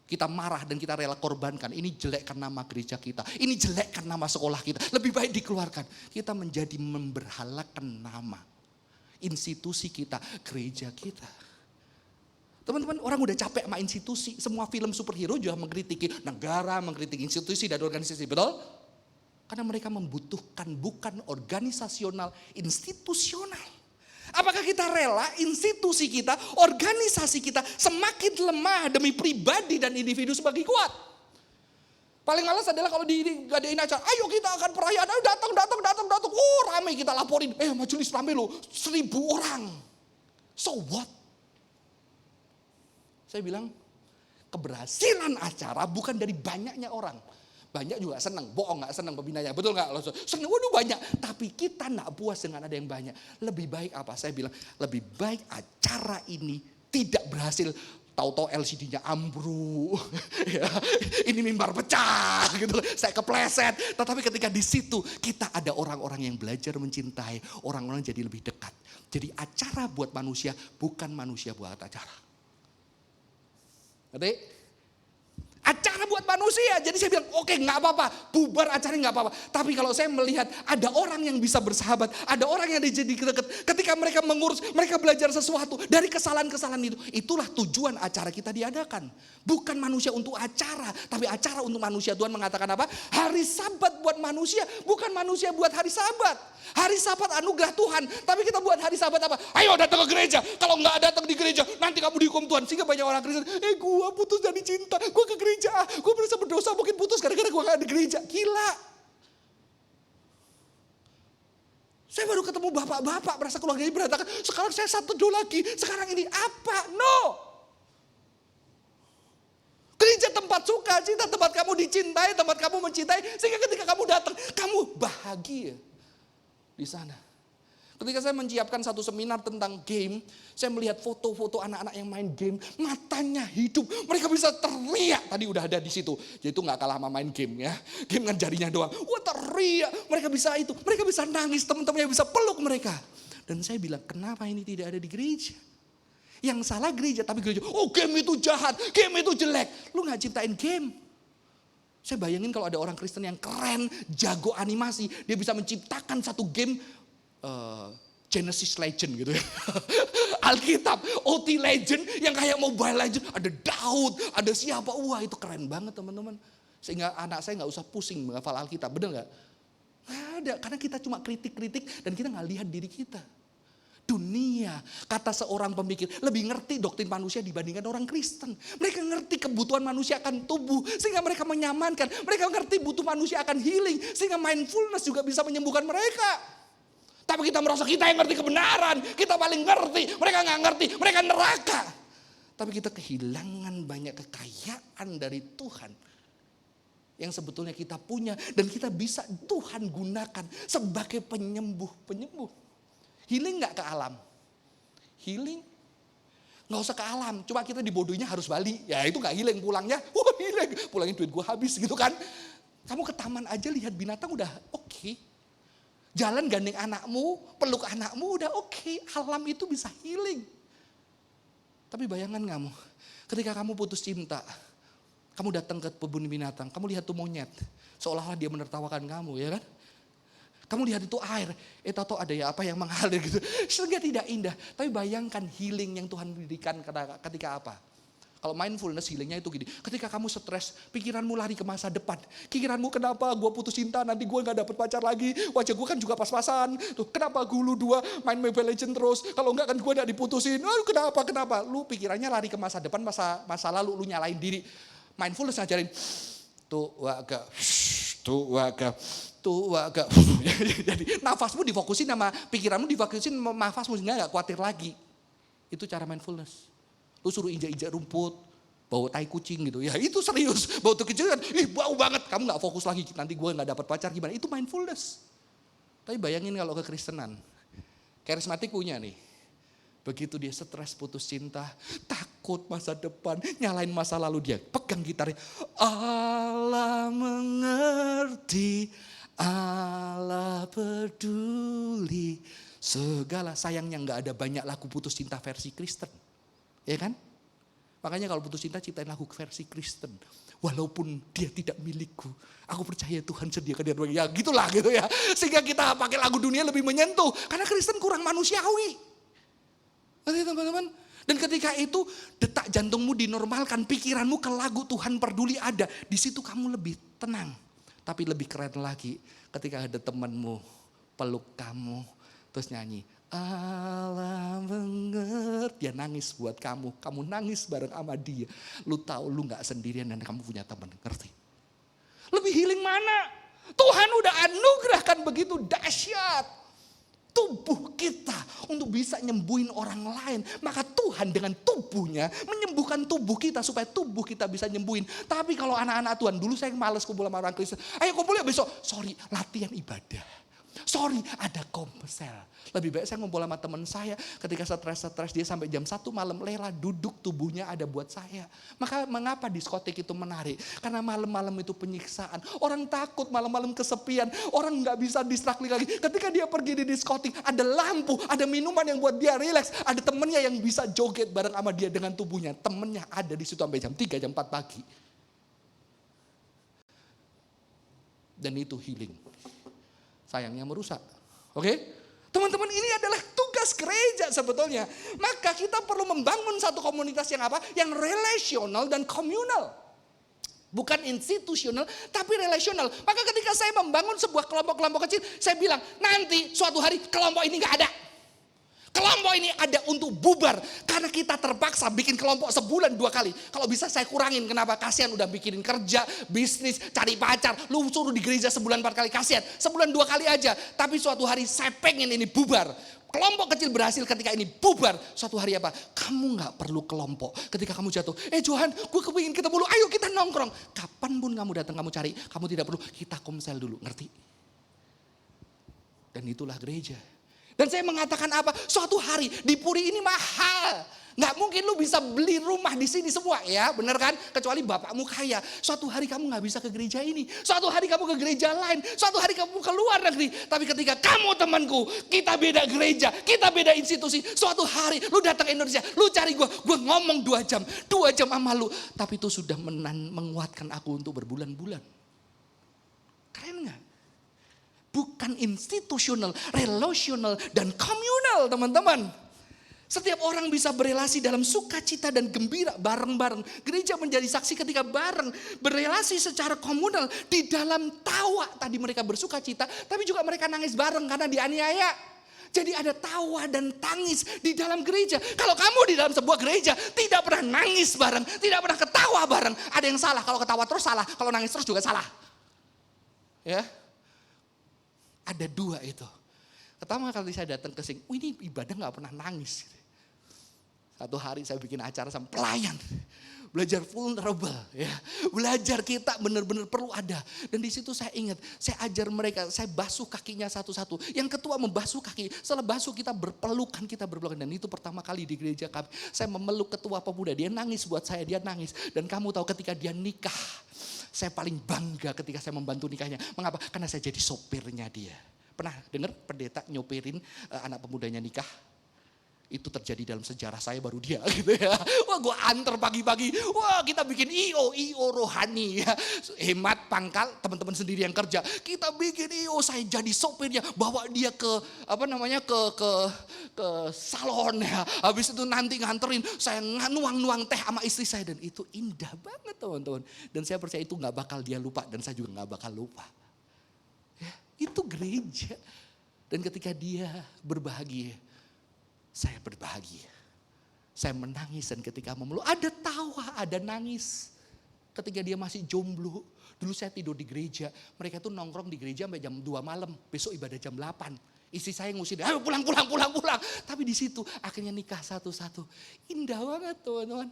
kita marah dan kita rela korbankan. Ini jelekkan nama gereja kita. Ini jelekkan nama sekolah kita. Lebih baik dikeluarkan. Kita menjadi memberhalakan nama. Institusi kita, gereja kita. Teman-teman, orang udah capek sama institusi. Semua film superhero juga mengkritiki negara, mengkritiki institusi dan organisasi. Betul? Karena mereka membutuhkan bukan organisasional, institusional. Apakah kita rela institusi kita, organisasi kita semakin lemah demi pribadi dan individu sebagai kuat? Paling malas adalah kalau diadain acara, ayo kita akan perayaan, ayo datang. Oh ramai kita laporin, majelis ramai loh, 1.000 orang. So what? Saya bilang, keberhasilan acara bukan dari banyaknya orang. Banyak juga senang, bohong gak senang pembinanya, betul gak? Senang, waduh banyak, tapi kita gak puas dengan ada yang banyak. Lebih baik apa? Saya bilang, lebih baik acara ini tidak berhasil. Tahu-tahu LCD-nya ambruk, ya, ini mimbar pecah, gitu. Saya kepleset. Tetapi ketika di situ kita ada orang-orang yang belajar mencintai, orang-orang jadi lebih dekat. Jadi acara buat manusia, bukan manusia buat acara. Ngerti? Acara buat manusia. Jadi saya bilang, oke, nggak apa-apa, bubar acaranya nggak apa-apa. Tapi kalau saya melihat ada orang yang bisa bersahabat, ada orang yang jadi dekat, ketika mereka mengurus, mereka belajar sesuatu dari kesalahan-kesalahan itu. Itulah tujuan acara kita diadakan. Bukan manusia untuk acara, tapi acara untuk manusia. Tuhan mengatakan apa? Hari Sabat buat manusia, bukan manusia buat hari Sabat. Hari Sabat anugerah Tuhan, tapi kita buat hari Sabat apa? Ayo datang ke gereja. Kalau nggak datang di gereja, nanti kamu dihukum Tuhan. Sehingga banyak orang Kristen, gue putus dari cinta, gue ke gereja, gue merasa berdosa, mungkin putus gara-gara gue nggak di gereja. Gila. Saya baru ketemu bapak-bapak merasa keluarganya berantakan. Sekarang saya satu lagi. Sekarang ini apa? No. Gereja tempat sukacita, tempat kamu dicintai, tempat kamu mencintai. Sehingga ketika kamu datang, kamu bahagia di sana. Ketika saya menyiapkan satu seminar tentang game, saya melihat foto-foto anak-anak yang main game, matanya hidup, mereka bisa teriak. Tadi udah ada di situ, jadi itu nggak kalah sama main game ya. Game kan jarinya doang, wah teriak, mereka bisa itu, mereka bisa nangis, teman-temannya bisa peluk mereka. Dan saya bilang, kenapa ini tidak ada di gereja? Yang salah gereja, tapi gereja, oh game itu jahat, game itu jelek. Lu nggak ciptain game. Saya bayangin kalau ada orang Kristen yang keren, jago animasi, dia bisa menciptakan satu game Genesis Legend gitu ya. Alkitab, OT Legend yang kayak Mobile Legend. Ada Daud, ada siapa. Wah itu keren banget teman-teman. Sehingga anak saya gak usah pusing menghafal Alkitab. Bener gak? Gak ada, karena kita cuma kritik-kritik dan kita gak lihat diri kita. Dunia, kata seorang pemikir, lebih ngerti doktrin manusia dibandingkan orang Kristen. Mereka ngerti kebutuhan manusia akan tubuh, sehingga mereka menyamankan. Mereka ngerti butuh manusia akan healing, sehingga mindfulness juga bisa menyembuhkan mereka. Tapi kita merasa kita yang ngerti kebenaran, kita paling ngerti, mereka gak ngerti, mereka neraka. Tapi kita kehilangan banyak kekayaan dari Tuhan yang sebetulnya kita punya dan kita bisa Tuhan gunakan sebagai penyembuh. Healing gak ke alam? Healing gak usah ke alam, cuma kita dibodohnya harus Bali. Ya itu gak healing, pulangnya, wah healing, pulangnya duit gue habis gitu kan. Kamu ke taman aja lihat binatang udah oke. Jalan gandeng anakmu, peluk anakmu udah oke. Alam itu bisa healing. Tapi bayangan kamu, ketika kamu putus cinta, kamu datang ke kebun binatang, kamu lihat tuh monyet. Seolah-olah dia menertawakan kamu ya kan. Kamu lihat itu air, tahu ada ya apa yang mengalir gitu. Sehingga tidak indah. Tapi bayangkan healing yang Tuhan berikan ketika apa? Kalau mindfulness healingnya itu gini, ketika kamu stres, pikiranmu lari ke masa depan. Pikiranmu kenapa gue putus cinta, nanti gue gak dapet pacar lagi. Wajah gue kan juga pas-pasan. Tuh, kenapa gue dua main Mobile Legends terus, kalau enggak kan gue gak diputusin. Kenapa? Lu pikirannya lari ke masa depan, masa lalu, lu nyalain diri. Mindfulness ngajarin, tuh waga. Jadi nafasmu difokusin sama pikiranmu, difokusin sama nafasmu sehingga gak khawatir lagi. Itu cara mindfulness. Lu suruh injak-injak rumput, bau tai kucing gitu. Ya itu serius, bau tai kucing kan, bau banget. Kamu gak fokus lagi, nanti gue gak dapat pacar gimana. Itu mindfulness. Tapi bayangin kalau kekristenan, karismatik punya nih. Begitu dia stres putus cinta, takut masa depan, nyalain masa lalu dia. Pegang gitarnya, Allah mengerti, Allah peduli. Segala sayangnya gak ada banyak lagu putus cinta versi Kristen. Ya kan? Makanya kalau putus cinta ciptain lagu versi Kristen. Walaupun dia tidak milikku, aku percaya Tuhan sediakan dia. Ya gitulah gitu ya. Sehingga kita pakai lagu dunia lebih menyentuh. Karena Kristen kurang manusiawi. Oke teman-teman. Dan ketika itu detak jantungmu dinormalkan, pikiranmu ke lagu Tuhan peduli ada. Di situ kamu lebih tenang. Tapi lebih keren lagi ketika ada temanmu peluk kamu. Terus nyanyi. Allah mengerti, dia nangis buat kamu nangis bareng sama dia. Lu tahu lu gak sendirian dan kamu punya teman, ngerti? Lebih healing mana? Tuhan udah anugerahkan begitu dahsyat tubuh kita untuk bisa nyembuhin orang lain. Maka Tuhan dengan tubuhnya menyembuhkan tubuh kita supaya tubuh kita bisa nyembuhin. Tapi kalau anak-anak Tuhan, dulu saya males kumpul sama orang Kristen. Ayo kumpul ya besok. Sorry, latihan ibadah. Sorry, ada komsel. Lebih baik saya ngumpul sama teman saya. Ketika stres dia sampai jam 1 malam rela duduk, tubuhnya ada buat saya. Maka mengapa diskotik itu menarik? Karena malam-malam itu penyiksaan. Orang takut malam-malam kesepian. Orang gak bisa distraksi lagi. Ketika dia pergi di diskotik, ada lampu, ada minuman yang buat dia rileks. Ada temennya yang bisa joget bareng sama dia dengan tubuhnya. Temennya ada di situ sampai jam 3, jam 4 pagi. Dan itu healing. Sayangnya merusak. Oke? Teman-teman, ini adalah tugas gereja sebetulnya. Maka kita perlu membangun satu komunitas yang apa? Yang relasional dan komunal. Bukan institusional, tapi relasional. Maka ketika saya membangun sebuah kelompok-kelompok kecil, saya bilang, nanti suatu hari kelompok ini gak ada. Kelompok ini ada untuk bubar. Karena kita terpaksa bikin kelompok sebulan 2 kali. Kalau bisa saya kurangin, kenapa? Kasihan udah bikinin kerja, bisnis, cari pacar. Lu suruh di gereja sebulan 4 kali, kasihan. Sebulan 2 kali aja. Tapi suatu hari saya pengen ini bubar. Kelompok kecil berhasil ketika ini bubar. Suatu hari apa? Kamu gak perlu kelompok. Ketika kamu jatuh, Johan, gue kepingin ketemu lu, ayo kita nongkrong. Kapanpun kamu datang, kamu cari, kamu tidak perlu, kita komsel dulu, ngerti? Dan itulah gereja. Dan saya mengatakan apa? Suatu hari di Puri ini mahal. Nggak mungkin lu bisa beli rumah di sini semua ya, bener kan? Kecuali bapakmu kaya. Suatu hari kamu nggak bisa ke gereja ini. Suatu hari kamu ke gereja lain. Suatu hari kamu ke luar negeri. Tapi ketika kamu temanku, kita beda gereja, kita beda institusi. Suatu hari lu datang ke Indonesia, lu cari gue ngomong 2 jam sama lu. Tapi itu sudah menguatkan aku untuk berbulan-bulan. Keren nggak? Bukan institusional, relasional, dan komunal teman-teman. Setiap orang bisa berelasi dalam sukacita dan gembira bareng-bareng. Gereja menjadi saksi ketika bareng berelasi secara komunal di dalam tawa. Tadi mereka bersukacita, tapi juga mereka nangis bareng karena dianiaya. Jadi ada tawa dan tangis di dalam gereja. Kalau kamu di dalam sebuah gereja tidak pernah nangis bareng, tidak pernah ketawa bareng, ada yang salah. Kalau ketawa terus salah, kalau nangis terus juga salah. Ya. Ada 2 itu. Pertama kali saya datang ke sini, ini ibadah gak pernah nangis. Satu hari saya bikin acara sama pelayan. Belajar vulnerable ya. Belajar kita benar-benar perlu ada. Dan di situ saya ingat, saya ajar mereka, saya basuh kakinya satu-satu. Yang ketua membasuh kaki, setelah basuh kita berpelukan. Dan itu pertama kali di gereja kami. Saya memeluk ketua pemuda, dia nangis buat saya, dia nangis. Dan kamu tahu ketika dia nikah, saya paling bangga ketika saya membantu nikahnya. Mengapa? Karena saya jadi sopirnya dia. Pernah dengar pendeta nyopirin anak pemudanya nikah? Itu terjadi dalam sejarah saya, baru dia gitu ya. Wah, gue antar pagi-pagi. Wah, kita bikin IO rohani ya. Hemat pangkal, teman-teman sendiri yang kerja. Kita bikin IO, saya jadi sopirnya, bawa dia ke ke salon ya. Habis itu nanti nganterin, saya nuang-nuang teh sama istri saya, dan itu indah banget teman-teman. Dan saya percaya itu nggak bakal dia lupa, dan saya juga nggak bakal lupa. Ya, itu gereja. Dan ketika dia berbahagia, saya berbahagia. Saya menangis, dan ketika memeluk ada tawa, ada nangis. Ketika dia masih jomblo, dulu saya tidur di gereja. Mereka tuh nongkrong di gereja sampai jam 2 malam. Besok ibadah jam 8. Istri saya ngusir, ayo pulang. Tapi di situ akhirnya nikah satu-satu. Indah banget teman-teman.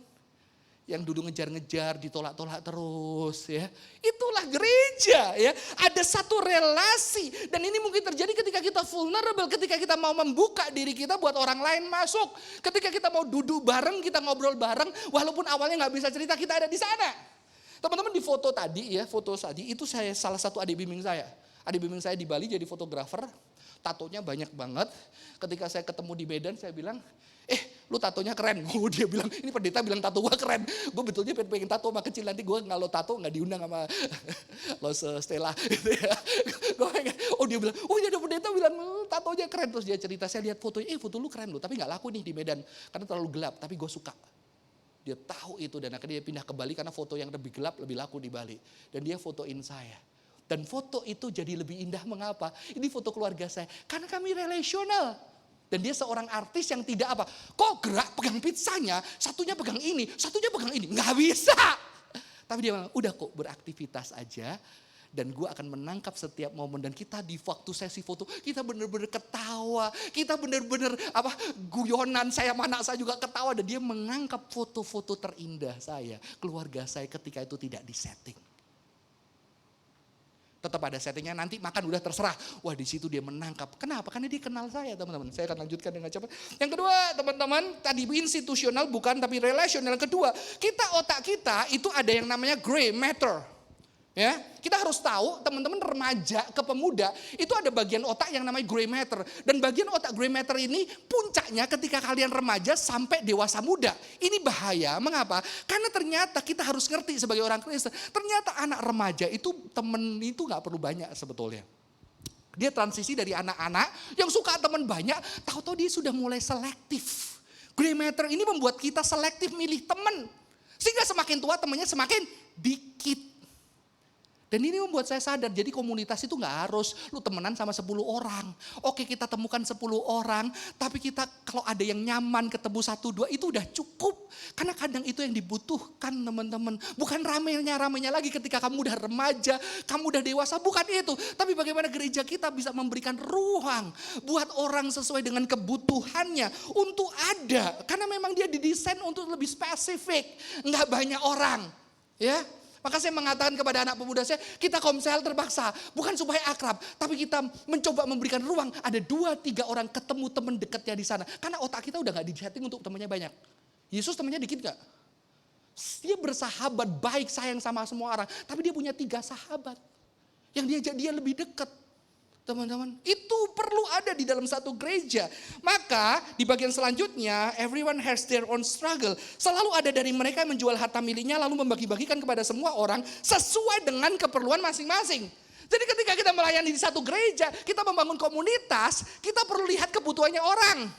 Yang dulu ngejar-ngejar, ditolak-tolak terus ya. Itulah gereja ya. Ada satu relasi. Dan ini mungkin terjadi ketika kita vulnerable. Ketika kita mau membuka diri kita buat orang lain masuk. Ketika kita mau duduk bareng, kita ngobrol bareng. Walaupun awalnya gak bisa cerita, kita ada di sana. Teman-teman, di foto tadi itu saya salah satu adik bimbing saya. Adik bimbing saya di Bali jadi fotografer. Tatonya banyak banget. Ketika saya ketemu di Medan, saya bilang, lu tatonya keren. Dia bilang, ini pendeta bilang tato gue keren. Gue betulnya pengen tato sama kecil, nanti gue kalau tato gak diundang sama Los Stella. Gitu ya. Dia bilang, iya ada pendeta bilang tatonya keren. Terus dia cerita, saya lihat fotonya, foto lu keren lu. Tapi gak laku nih di Medan, karena terlalu gelap, tapi gue suka. Dia tahu itu, dan akhirnya dia pindah ke Bali karena foto yang lebih gelap lebih laku di Bali. Dan dia fotoin saya. Dan foto itu jadi lebih indah, mengapa? Ini foto keluarga saya, karena kami relasional. Dan dia seorang artis yang tidak apa, kok gerak pegang pizzanya, satunya pegang ini, nggak bisa. Tapi dia bilang, udah kok beraktivitas aja, dan gue akan menangkap setiap momen. Dan kita di waktu sesi foto, kita benar-benar ketawa, kita benar-benar guyonan, saya sama anak saya juga ketawa. Dan dia menangkap foto-foto terindah saya, keluarga saya ketika itu tidak disetting. Tetap ada settingnya, nanti makan udah terserah. Wah, di situ dia menangkap. Kenapa? Karena dia kenal saya, teman-teman. Saya akan lanjutkan dengan cepat. Yang kedua, teman-teman, tadi institusional bukan, tapi relasional. Kedua, otak kita itu ada yang namanya gray matter. Ya, kita harus tahu teman-teman remaja ke pemuda itu ada bagian otak yang namanya gray matter. Dan bagian otak gray matter ini puncaknya ketika kalian remaja sampai dewasa muda. Ini bahaya, mengapa? Karena ternyata kita harus ngerti sebagai orang Kristen. Ternyata anak remaja itu temen itu gak perlu banyak sebetulnya. Dia transisi dari anak-anak yang suka teman banyak, tahu-tahu dia sudah mulai selektif. Gray matter ini membuat kita selektif milih teman. Sehingga semakin tua temannya semakin dikit. Dan ini membuat saya sadar, jadi komunitas itu gak harus lu temenan sama 10 orang. Oke, kita temukan 10 orang, tapi kita kalau ada yang nyaman ketemu 1-2 itu udah cukup. Karena kadang itu yang dibutuhkan teman-teman. Bukan ramenya lagi ketika kamu udah remaja, kamu udah dewasa, bukan itu. Tapi bagaimana gereja kita bisa memberikan ruang buat orang sesuai dengan kebutuhannya untuk ada. Karena memang dia didesain untuk lebih spesifik, gak banyak orang. Ya. Maka saya mengatakan kepada anak pemuda saya, kita komsel terpaksa. Bukan supaya akrab, tapi kita mencoba memberikan ruang. Ada 2-3 orang ketemu teman dekatnya di sana. Karena otak kita udah gak di-setting untuk temannya banyak. Yesus temannya dikit gak? Dia bersahabat, baik, sayang sama semua orang. Tapi dia punya 3 sahabat. Yang diajak dia lebih dekat. Teman-teman, itu perlu ada di dalam satu gereja. Maka di bagian selanjutnya, everyone has their own struggle. Selalu ada dari mereka yang menjual harta miliknya lalu membagi-bagikan kepada semua orang sesuai dengan keperluan masing-masing. Jadi ketika kita melayani di satu gereja, kita membangun komunitas, kita perlu lihat kebutuhannya orang.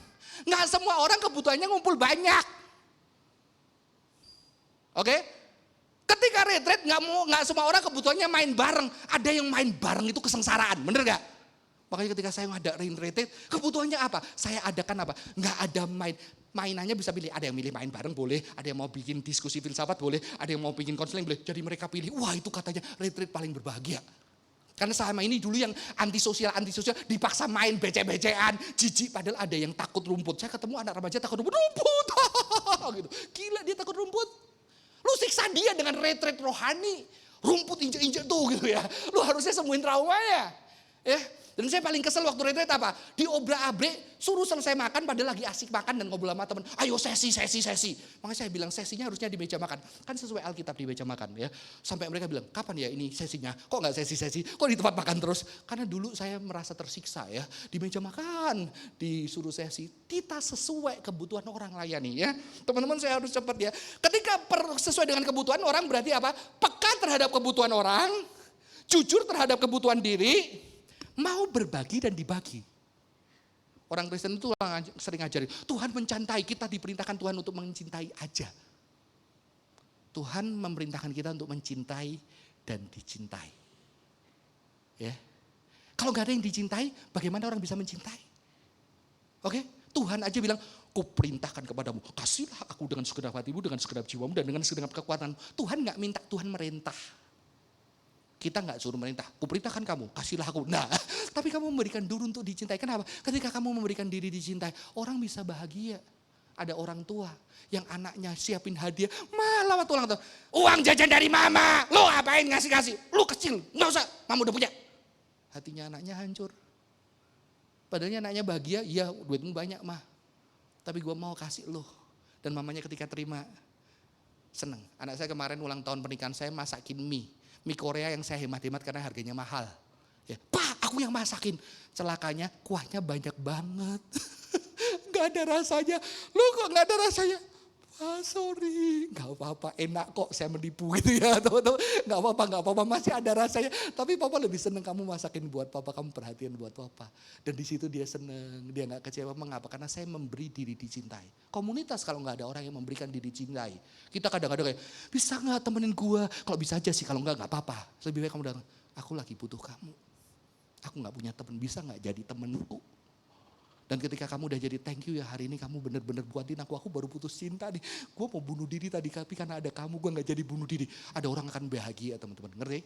Nggak semua orang kebutuhannya ngumpul banyak. Oke? Ketika retreat nggak semua orang kebutuhannya main bareng. Ada yang main bareng itu kesengsaraan, bener gak? Makanya ketika saya ngadain retreat, kebutuhannya apa? Saya adakan apa? Nggak ada mainannya bisa pilih. Ada yang milih main bareng boleh, ada yang mau bikin diskusi filsafat boleh, ada yang mau bikin konseling boleh. Jadi mereka pilih, wah itu katanya retreat paling berbahagia. Karena selama ini dulu yang antisosial dipaksa main becek-becekan, jijik, padahal ada yang takut rumput. Saya ketemu anak remaja takut rumput gitu. Gila dia takut rumput. Lu siksa dia dengan retreat rohani. Rumput injek-injek tuh gitu ya. Lu harusnya sembuhin traumanya. Ya. Dan saya paling kesel waktu retreat apa? Diobrak-abrik, suruh selesai makan padahal lagi asik makan dan ngobrol sama teman. Ayo sesi. Makanya saya bilang sesinya harusnya di meja makan. Kan sesuai Alkitab di meja makan ya. Sampai mereka bilang, kapan ya ini sesinya? Kok gak sesi-sesi? Kok di tempat makan terus? Karena dulu saya merasa tersiksa ya. Di meja makan, disuruh sesi. Kita sesuai kebutuhan orang layani ya. Teman-teman saya harus cepat ya. Ketika sesuai dengan kebutuhan orang berarti apa? Peka terhadap kebutuhan orang. Jujur terhadap kebutuhan diri. Mau berbagi dan dibagi. Orang Kristen itu sering ngajarin, Tuhan mencintai, kita diperintahkan Tuhan untuk mencintai aja. Tuhan memerintahkan kita untuk mencintai dan dicintai. Ya. Kalau gak ada yang dicintai, bagaimana orang bisa mencintai? Oke? Tuhan aja bilang, kuperintahkan kepadamu, kasihlah aku dengan segenap hatimu, dengan segenap jiwamu, dan dengan segenap kekuatan. Tuhan gak minta, Tuhan merintah. Kita gak suruh merintah, kuperintahkan kamu, kasihlah aku. Nah, tapi kamu memberikan diri untuk dicintai. Kenapa? Ketika kamu memberikan diri dicintai, orang bisa bahagia. Ada orang tua yang anaknya siapin hadiah, malah waktu ulang tahun, uang jajan dari mama, lo ngapain ngasih-ngasih? Lo kecil, gak usah, mama udah punya. Hatinya anaknya hancur. Padahal anaknya bahagia, iya duitmu banyak mah. Tapi gue mau kasih lo. Dan mamanya ketika terima, seneng. Anak saya kemarin ulang tahun pernikahan saya masakin mie Korea yang saya hemat-hemat karena harganya mahal. Ya, Pak, aku yang masakin. Celakanya kuahnya banyak banget. Gak ada rasanya. Lu kok gak ada rasanya? Sorry, gak apa-apa, enak kok saya menipu gitu ya. Teman-teman. Gak apa-apa, masih ada rasanya. Tapi papa lebih seneng kamu masakin buat papa, kamu perhatian buat papa. Dan di situ dia seneng, dia gak kecewa. Mengapa? Karena saya memberi diri dicintai. Komunitas kalau gak ada orang yang memberikan diri dicintai. Kita kadang-kadang kayak, bisa gak temenin gua? Kalau bisa aja sih, kalau gak apa-apa. Lebih baik kamu datang, aku lagi butuh kamu. Aku gak punya temen, bisa gak jadi temenku? Dan ketika kamu udah jadi thank you ya hari ini kamu bener-bener buatin aku baru putus cinta nih. Gue mau bunuh diri tadi tapi karena ada kamu gue gak jadi bunuh diri. Ada orang akan bahagia teman-teman, ngerti?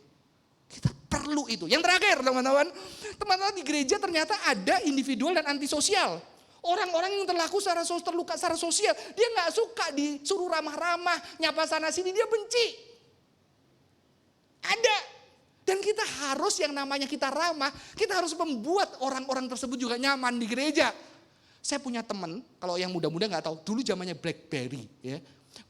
Kita perlu itu. Yang terakhir teman-teman di gereja ternyata ada individual dan antisosial. Orang-orang yang terluka secara sosial. Dia gak suka disuruh ramah-ramah, nyapa sana sini, dia benci. Ada. Dan kita harus yang namanya kita ramah, kita harus membuat orang-orang tersebut juga nyaman di gereja. Saya punya teman, kalau yang muda-muda gak tahu, dulu zamannya BlackBerry. Ya.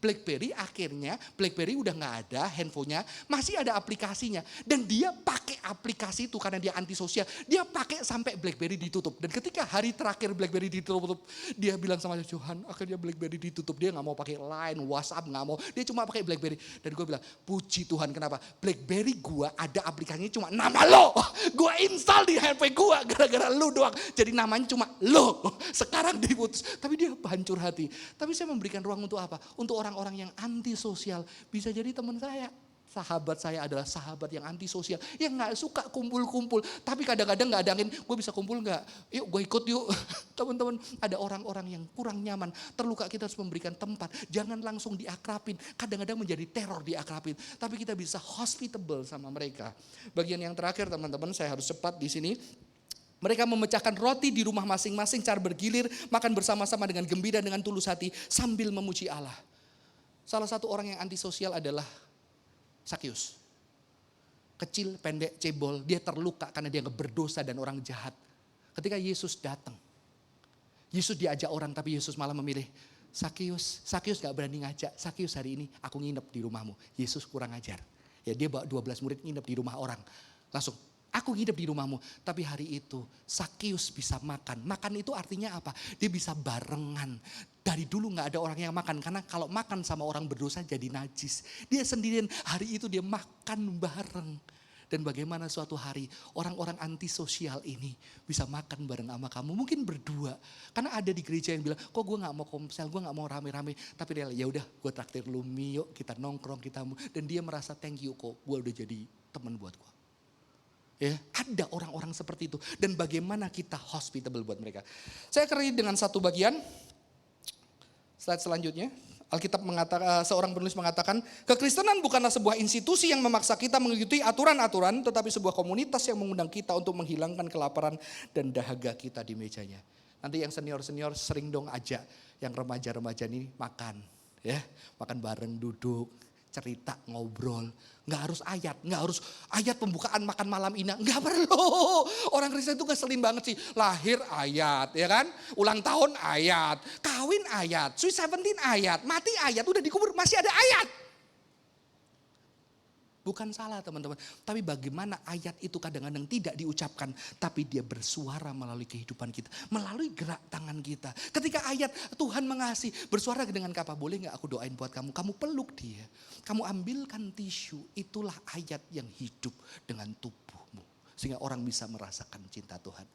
BlackBerry akhirnya, BlackBerry udah nggak ada handphonenya, masih ada aplikasinya. Dan dia pakai aplikasi itu karena dia antisosial. Dia pakai sampai BlackBerry ditutup. Dan ketika hari terakhir BlackBerry ditutup, dia bilang sama Tuhan, akhirnya BlackBerry ditutup. Dia nggak mau pakai Line, WhatsApp, nggak mau. Dia cuma pakai BlackBerry. Dan gue bilang, puji Tuhan, kenapa? BlackBerry gue ada aplikasinya cuma nama lo. Gue install di HP gue gara-gara lo doang. Jadi namanya cuma lo. Sekarang diputus. Tapi dia hancur hati. Tapi saya memberikan ruang untuk apa? Untuk orang-orang yang antisosial, bisa jadi teman saya. Sahabat saya adalah sahabat yang antisosial, yang gak suka kumpul-kumpul. Tapi kadang-kadang gak ada angin, gue bisa kumpul gak? Yuk gue ikut yuk. Teman-teman, ada orang-orang yang kurang nyaman, terluka, kita harus memberikan tempat. Jangan langsung diakrapin, kadang-kadang menjadi teror diakrapin. Tapi kita bisa hospitable sama mereka. Bagian yang terakhir teman-teman, saya harus cepat di sini. Mereka memecahkan roti di rumah masing-masing, cara bergilir, makan bersama-sama dengan gembira, dengan tulus hati, sambil memuji Allah. Salah satu orang yang antisosial adalah Sakyus. Kecil, pendek, cebol, dia terluka karena dia berdosa dan orang jahat. Ketika Yesus datang, Yesus diajak orang tapi Yesus malah memilih Sakyus. Sakyus gak berani ngajak, Sakyus hari ini aku nginep di rumahmu. Yesus kurang ajar. Ya dia bawa 12 murid nginep di rumah orang. Langsung, aku nginep di rumahmu. Tapi hari itu Sakyus bisa makan. Makan itu artinya apa? Dia bisa barengan. Dari dulu gak ada orang yang makan. Karena kalau makan sama orang berdosa jadi najis. Dia sendirian, hari itu dia makan bareng. Dan bagaimana suatu hari orang-orang antisosial ini bisa makan bareng sama kamu. Mungkin berdua. Karena ada di gereja yang bilang, kok gue gak mau komsel, gue gak mau rame-rame. Tapi dia ya udah, gue traktir lu mie, yuk kita nongkrong, kita. Dan dia merasa thank you kok, gue udah jadi teman buat gue. Ya, ada orang-orang seperti itu. Dan bagaimana kita hospitable buat mereka. Saya akhiri dengan satu bagian. Slide selanjutnya. Alkitab mengatakan, seorang penulis mengatakan, kekristenan bukanlah sebuah institusi yang memaksa kita mengikuti aturan-aturan, tetapi sebuah komunitas yang mengundang kita untuk menghilangkan kelaparan dan dahaga kita di mejanya. Nanti yang senior-senior sering dong ajak yang remaja-remaja ini makan. Ya, makan bareng, duduk, cerita, ngobrol. Nggak harus ayat pembukaan makan malam ini. Nggak perlu. Orang Kristen itu ngeselin banget sih. Lahir ayat, ya kan? Ulang tahun ayat, kawin ayat, Sweet 17 ayat, mati ayat, udah dikubur masih ada ayat. Bukan salah teman-teman, tapi bagaimana ayat itu kadang-kadang tidak diucapkan, tapi dia bersuara melalui kehidupan kita, melalui gerak tangan kita. Ketika ayat Tuhan mengasihi, bersuara dengan kata, boleh gak aku doain buat kamu, kamu peluk dia, kamu ambilkan tisu, itulah ayat yang hidup dengan tubuhmu. Sehingga orang bisa merasakan cinta Tuhan.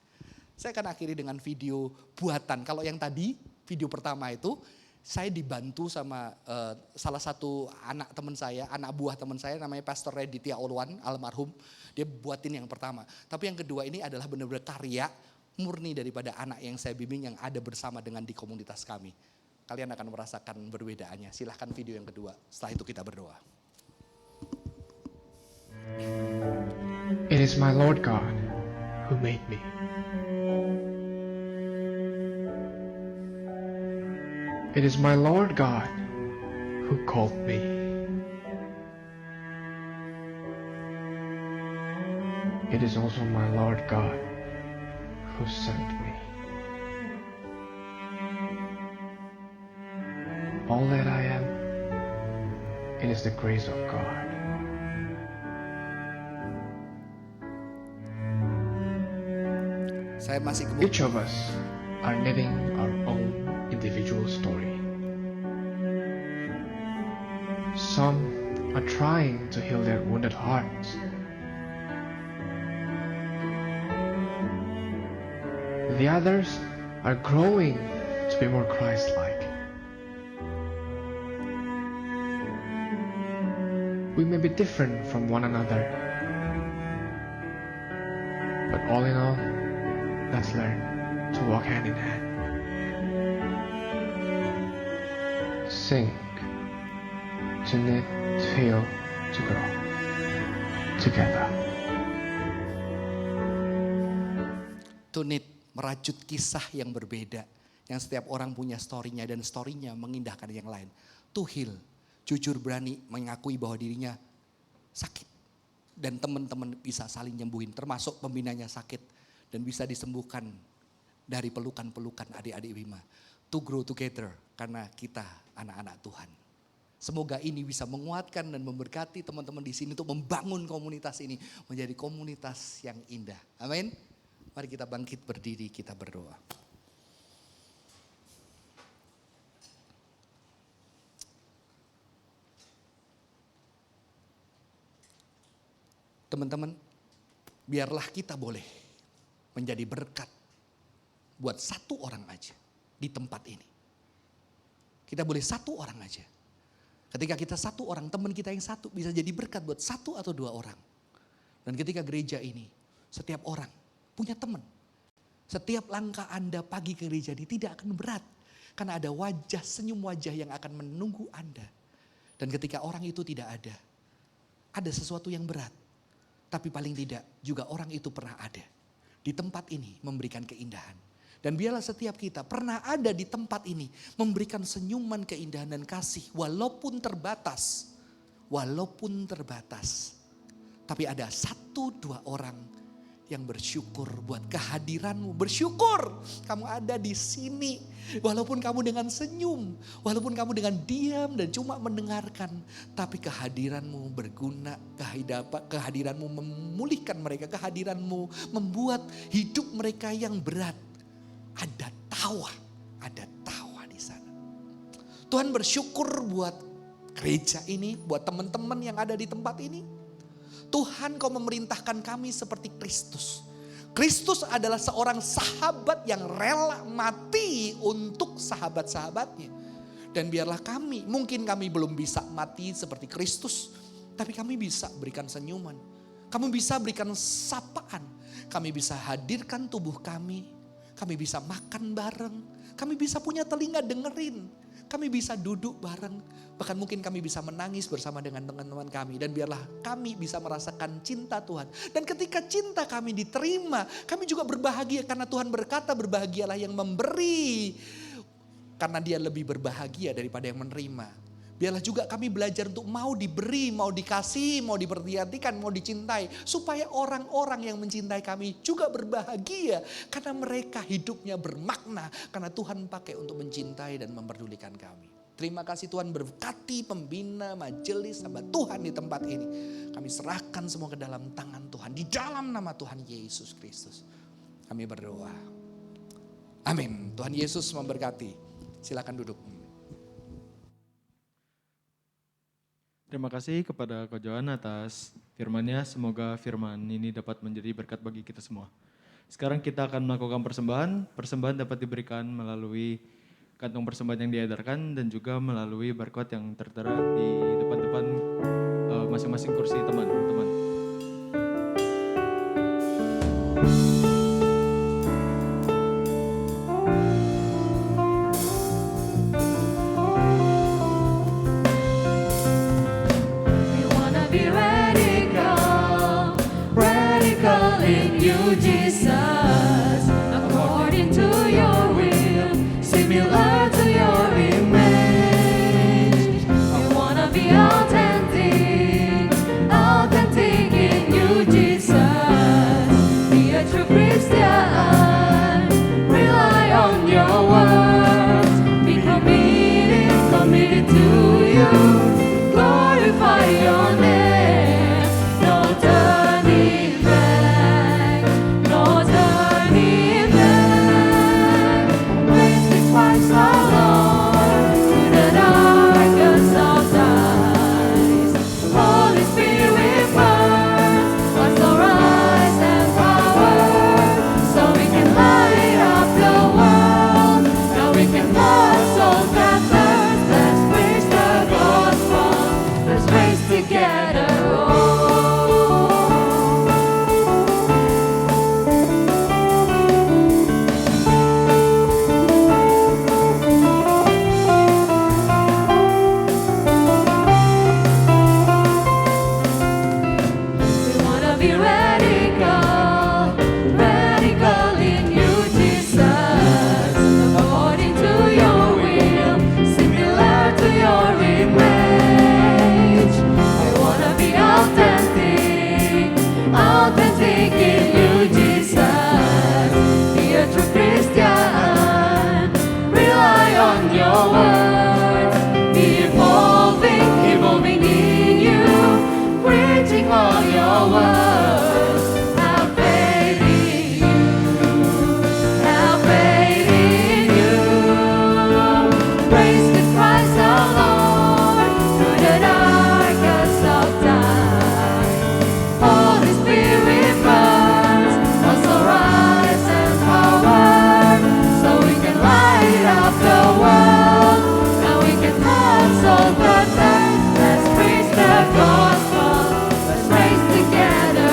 Saya akan akhiri dengan video buatan, kalau yang tadi video pertama itu, saya dibantu sama salah satu anak teman saya, anak buah teman saya namanya Pastor Reditya Olwan, almarhum. Dia buatin yang pertama. Tapi yang kedua ini adalah benar-benar karya murni daripada anak yang saya bimbing yang ada bersama dengan di komunitas kami. Kalian akan merasakan perbedaannya. Silahkan video yang kedua. Setelah itu kita berdoa. It is my Lord God who made me. It is my Lord God who called me. It is also my Lord God who sent me. All that I am, it is the grace of God. Saya masih gemuk. Each of us are living our own individual story. Some are trying to heal their wounded hearts. The others are growing to be more Christ-like. We may be different from one another, but all in all, let's learn to walk hand in hand. Sing, to knit, to heal, to grow together. To knit, merajut kisah yang berbeda. Yang setiap orang punya story-nya dan story-nya mengindahkan yang lain. To heal, jujur berani mengakui bahwa dirinya sakit. Dan teman-teman bisa saling nyembuhin, termasuk pembinanya sakit. Dan bisa disembuhkan dari pelukan-pelukan adik-adik Bima. To grow together, karena kita anak-anak Tuhan. Semoga ini bisa menguatkan dan memberkati teman-teman di sini untuk membangun komunitas ini menjadi komunitas yang indah. Amin. Mari kita bangkit berdiri, kita berdoa. Teman-teman, biarlah kita boleh menjadi berkat buat satu orang aja di tempat ini. Kita boleh satu orang aja. Ketika kita satu orang, teman kita yang satu bisa jadi berkat buat satu atau dua orang. Dan ketika gereja ini, setiap orang punya teman. Setiap langkah Anda pagi ke gereja ini tidak akan berat. Karena ada wajah, senyum wajah yang akan menunggu Anda. Dan ketika orang itu tidak ada sesuatu yang berat. Tapi paling tidak juga orang itu pernah ada. Di tempat ini memberikan keindahan. Dan biarlah setiap kita pernah ada di tempat ini memberikan senyuman, keindahan dan kasih walaupun terbatas. Walaupun terbatas. Tapi ada satu dua orang yang bersyukur buat kehadiranmu. Bersyukur kamu ada di sini. Walaupun kamu dengan senyum, walaupun kamu dengan diam dan cuma mendengarkan. Tapi kehadiranmu berguna, kehadiranmu memulihkan mereka. Kehadiranmu membuat hidup mereka yang berat. Ada tawa di sana. Tuhan bersyukur buat gereja ini, buat teman-teman yang ada di tempat ini. Tuhan kau memerintahkan kami seperti Kristus. Kristus adalah seorang sahabat yang rela mati untuk sahabat-sahabatnya. Dan biarlah kami, mungkin kami belum bisa mati seperti Kristus, tapi kami bisa berikan senyuman. Kami bisa berikan sapaan. Kami bisa hadirkan tubuh kami. Kami bisa makan bareng, kami bisa punya telinga dengerin, kami bisa duduk bareng, bahkan mungkin kami bisa menangis bersama dengan teman-teman kami. Dan biarlah kami bisa merasakan cinta Tuhan. Dan ketika cinta kami diterima, kami juga berbahagia karena Tuhan berkata berbahagialah yang memberi. Karena dia lebih berbahagia daripada yang menerima. Biarlah juga kami belajar untuk mau diberi, mau dikasih, mau diperhatikan, mau dicintai. Supaya orang-orang yang mencintai kami juga berbahagia. Karena mereka hidupnya bermakna. Karena Tuhan pakai untuk mencintai dan memperdulikan kami. Terima kasih Tuhan, berkati pembina majelis hamba Tuhan di tempat ini. Kami serahkan semua ke dalam tangan Tuhan. Di dalam nama Tuhan Yesus Kristus. Kami berdoa. Amin. Tuhan Yesus memberkati. Silakan duduk. Terima kasih kepada Ko Johan atas firman-Nya. Semoga firman ini dapat menjadi berkat bagi kita semua. Sekarang kita akan melakukan persembahan. Persembahan dapat diberikan melalui kantong persembahan yang diedarkan dan juga melalui barcode yang tertera di depan-depan masing-masing kursi teman-teman. Jesus, according to your will, similar to your image. We wanna be authentic, authentic in you, Jesus. Be a true Christian, rely on your words. Be committed, committed to you, glorify your name. No turning back. No time. powers. Have faith in you. Have faith in you. Praise the Christ our Lord through the darkest of times. Holy Spirit burns, also rise and power, so we can light up the world. Now we can console the dead. Let's preach the gospel. Let's raise together.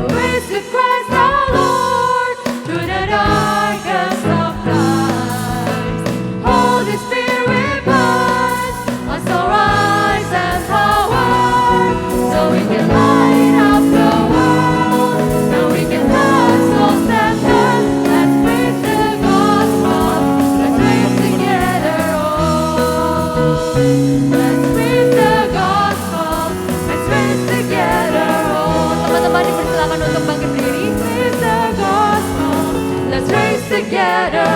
Praise the Christ our Lord through the darkest of times. Holy Spirit burns, also rise and power, so we can light up the world. Now we can console the dead. Let's preach the gospel. Let's raise together. Let's preach the gospel. Let's raise together. Teman-teman dipersilakan untuk bangkit berdiri. Preach the gospel. Let's raise together.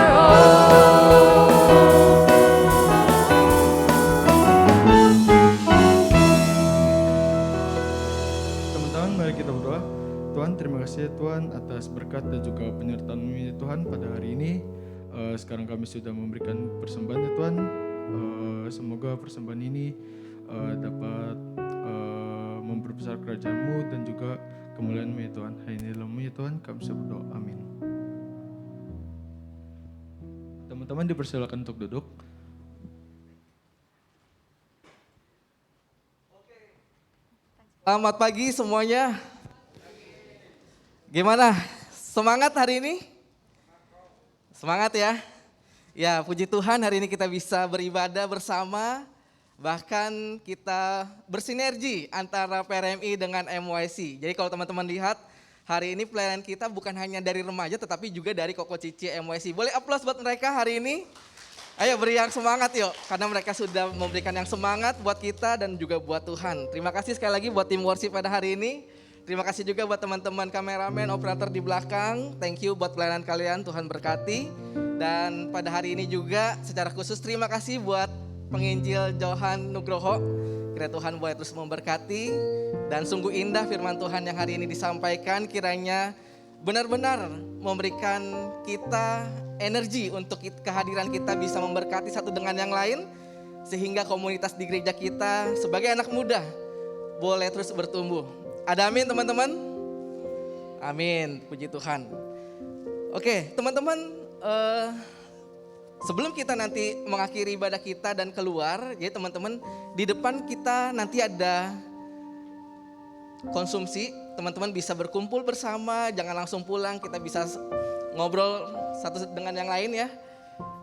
Teman-teman, mari kita berdoa. Tuhan, terima kasih ya Tuhan atas berkat dan juga penyertaan-Mu ya Tuhan pada hari ini. Sekarang kami sudah memberikan persembahan ya Tuhan. Semoga persembahan ini dapat memperbesar kerajaan-Mu dan juga kemuliaan-Mu ya Tuhan. Hanya dalam-Mu ya Tuhan kami bisa berdoa. Amin. Teman-teman dipersilakan untuk duduk. Selamat pagi semuanya. Gimana? Semangat hari ini? Semangat ya? Ya, puji Tuhan hari ini kita bisa beribadah bersama. Bahkan kita bersinergi antara PRMI dengan MYC. Jadi kalau teman-teman lihat, hari ini pelayanan kita bukan hanya dari remaja tetapi juga dari Koko Cici MYC. Boleh aplaus buat mereka hari ini? Ayo beri yang semangat yuk, karena mereka sudah memberikan yang semangat buat kita dan juga buat Tuhan. Terima kasih sekali lagi buat tim worship pada hari ini. Terima kasih juga buat teman-teman kameramen, operator di belakang. Thank you buat pelayanan kalian, Tuhan berkati. Dan pada hari ini juga secara khusus terima kasih buat penginjil Johan Nugroho. Kiranya Tuhan boleh terus memberkati. Dan sungguh indah firman Tuhan yang hari ini disampaikan, kiranya benar-benar memberikan kita energi untuk kehadiran kita bisa memberkati satu dengan yang lain. Sehingga komunitas di gereja kita sebagai anak muda boleh terus bertumbuh. Ada amin teman-teman? Amin, puji Tuhan. Oke teman-teman, sebelum kita nanti mengakhiri ibadah kita dan keluar, jadi teman-teman di depan kita nanti ada konsumsi. Teman-teman bisa berkumpul bersama, jangan langsung pulang, kita bisa ngobrol satu dengan yang lain ya.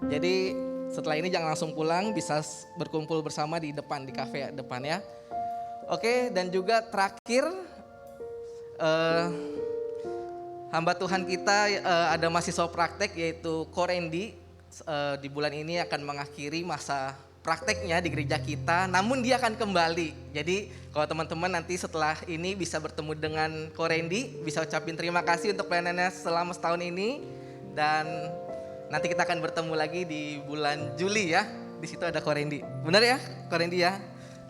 Jadi setelah ini jangan langsung pulang, bisa berkumpul bersama di depan, di kafe depan ya. Oke, dan juga terakhir hamba Tuhan kita ada mahasiswa praktek yaitu Korendi. Di bulan ini akan mengakhiri masa prakteknya di gereja kita, namun dia akan kembali. Jadi kalau teman-teman nanti setelah ini bisa bertemu dengan Korendi, bisa ucapin terima kasih untuk pelayanannya selama setahun ini. Dan nanti kita akan bertemu lagi di bulan Juli ya. Di situ ada Korendi. Benar ya Korendi ya?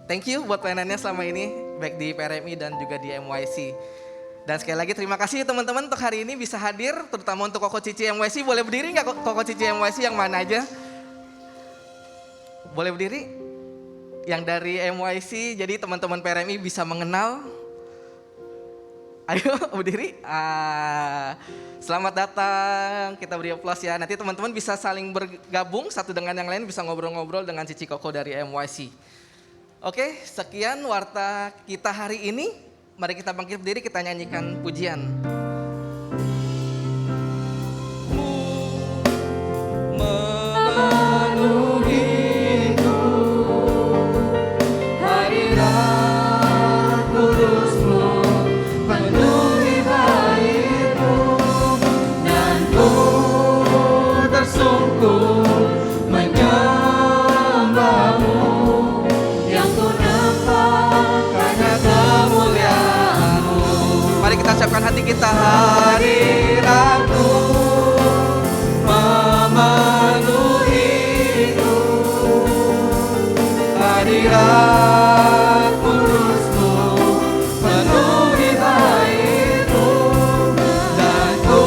Thank you buat pelayanannya selama ini, baik di PRMI dan juga di MYC. Dan sekali lagi terima kasih teman-teman untuk hari ini bisa hadir, terutama untuk Koko Cici MYC. Boleh berdiri nggak Koko Cici MYC yang mana aja? Boleh berdiri? Yang dari MYC, jadi teman-teman PRMI bisa mengenal. Ayo berdiri. Selamat datang, kita beri aplaus ya. Nanti teman-teman bisa saling bergabung satu dengan yang lain, bisa ngobrol-ngobrol dengan Cici Koko dari MYC. Oke, sekian warta kita hari ini. Mari kita bangkit berdiri, kita nyanyikan pujian. Ucapkan hati kita, hadiratmu memenuhiku, hadiratmu Kudus-Mu penuhi baitmu, dan ku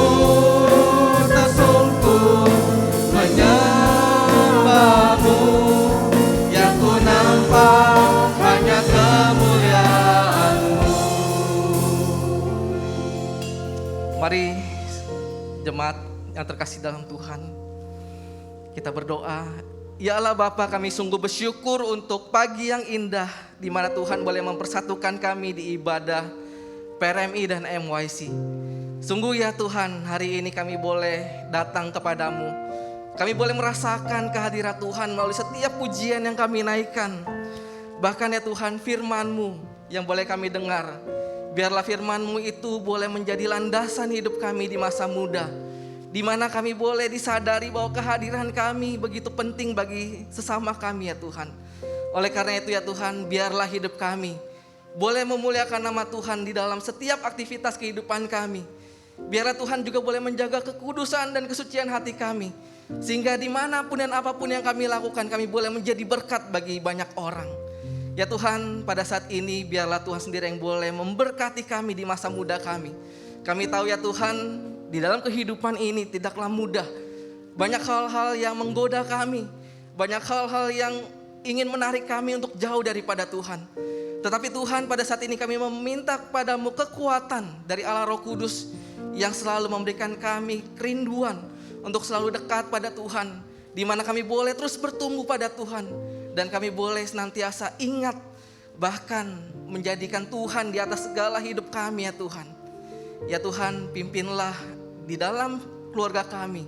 tersungkur menyembahmu. Yang ku nampak hanya kemuliaan-Mu. Mari jemaat yang terkasih dalam Tuhan, kita berdoa. Ya Allah Bapa, kami sungguh bersyukur untuk pagi yang indah di mana Tuhan boleh mempersatukan kami di ibadah PRMI dan MYC. Sungguh ya Tuhan, hari ini kami boleh datang kepadamu. Kami boleh merasakan kehadiran Tuhan melalui setiap pujian yang kami naikkan. Bahkan ya Tuhan, firman-Mu yang boleh kami dengar. Biarlah firman-Mu itu boleh menjadi landasan hidup kami di masa muda, di mana kami boleh disadari bahwa kehadiran kami begitu penting bagi sesama kami ya Tuhan. Oleh karena itu ya Tuhan, biarlah hidup kami boleh memuliakan nama Tuhan di dalam setiap aktivitas kehidupan kami. Biarlah Tuhan juga boleh menjaga kekudusan dan kesucian hati kami, sehingga dimanapun dan apapun yang kami lakukan, kami boleh menjadi berkat bagi banyak orang. Ya Tuhan, pada saat ini biarlah Tuhan sendiri yang boleh memberkati kami di masa muda kami. Kami tahu ya Tuhan, di dalam kehidupan ini tidaklah mudah. Banyak hal-hal yang menggoda kami, banyak hal-hal yang ingin menarik kami untuk jauh daripada Tuhan. Tetapi Tuhan, pada saat ini kami meminta kepadamu kekuatan dari Allah Roh Kudus yang selalu memberikan kami kerinduan untuk selalu dekat pada Tuhan, di mana kami boleh terus bertumbuh pada Tuhan, dan kami boleh senantiasa ingat, bahkan menjadikan Tuhan di atas segala hidup kami ya Tuhan. Ya Tuhan, pimpinlah di dalam keluarga kami,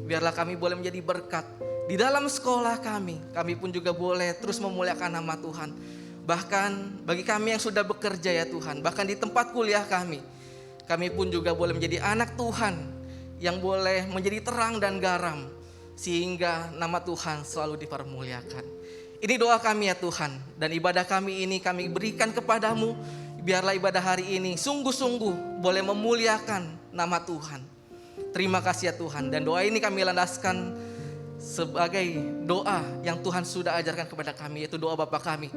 biarlah kami boleh menjadi berkat. Di dalam sekolah kami pun juga boleh terus memuliakan nama Tuhan. Bahkan bagi kami yang sudah bekerja ya Tuhan, bahkan di tempat kuliah kami pun juga boleh menjadi anak Tuhan yang boleh menjadi terang dan garam, sehingga nama Tuhan selalu dipermuliakan. Ini doa kami ya Tuhan, dan ibadah kami ini kami berikan kepadamu. Biarlah ibadah hari ini sungguh-sungguh boleh memuliakan nama Tuhan. Terima kasih ya Tuhan, dan doa ini kami landaskan sebagai doa yang Tuhan sudah ajarkan kepada kami, yaitu doa Bapa kami.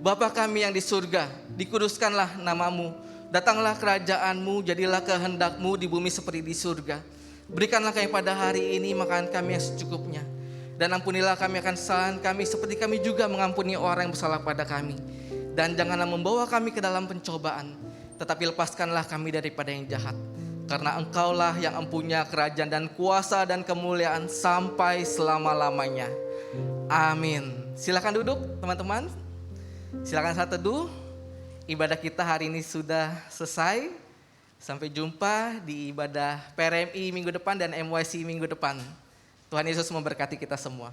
Bapa kami yang di surga, dikuduskanlah namamu, datanglah kerajaan-Mu, jadilah kehendak-Mu di bumi seperti di surga. Berikanlah kami pada hari ini makan kami yang secukupnya, dan ampunilah kami akan kesalahan kami seperti kami juga mengampuni orang yang bersalah pada kami. Dan janganlah membawa kami ke dalam pencobaan, tetapi lepaskanlah kami daripada yang jahat. Karena Engkaulah yang empunya kerajaan dan kuasa dan kemuliaan sampai selama-lamanya. Amin. Silakan duduk teman-teman. Silakan saat teduh. Ibadah kita hari ini sudah selesai. Sampai jumpa di ibadah PRMI minggu depan dan MYC minggu depan. Tuhan Yesus memberkati kita semua.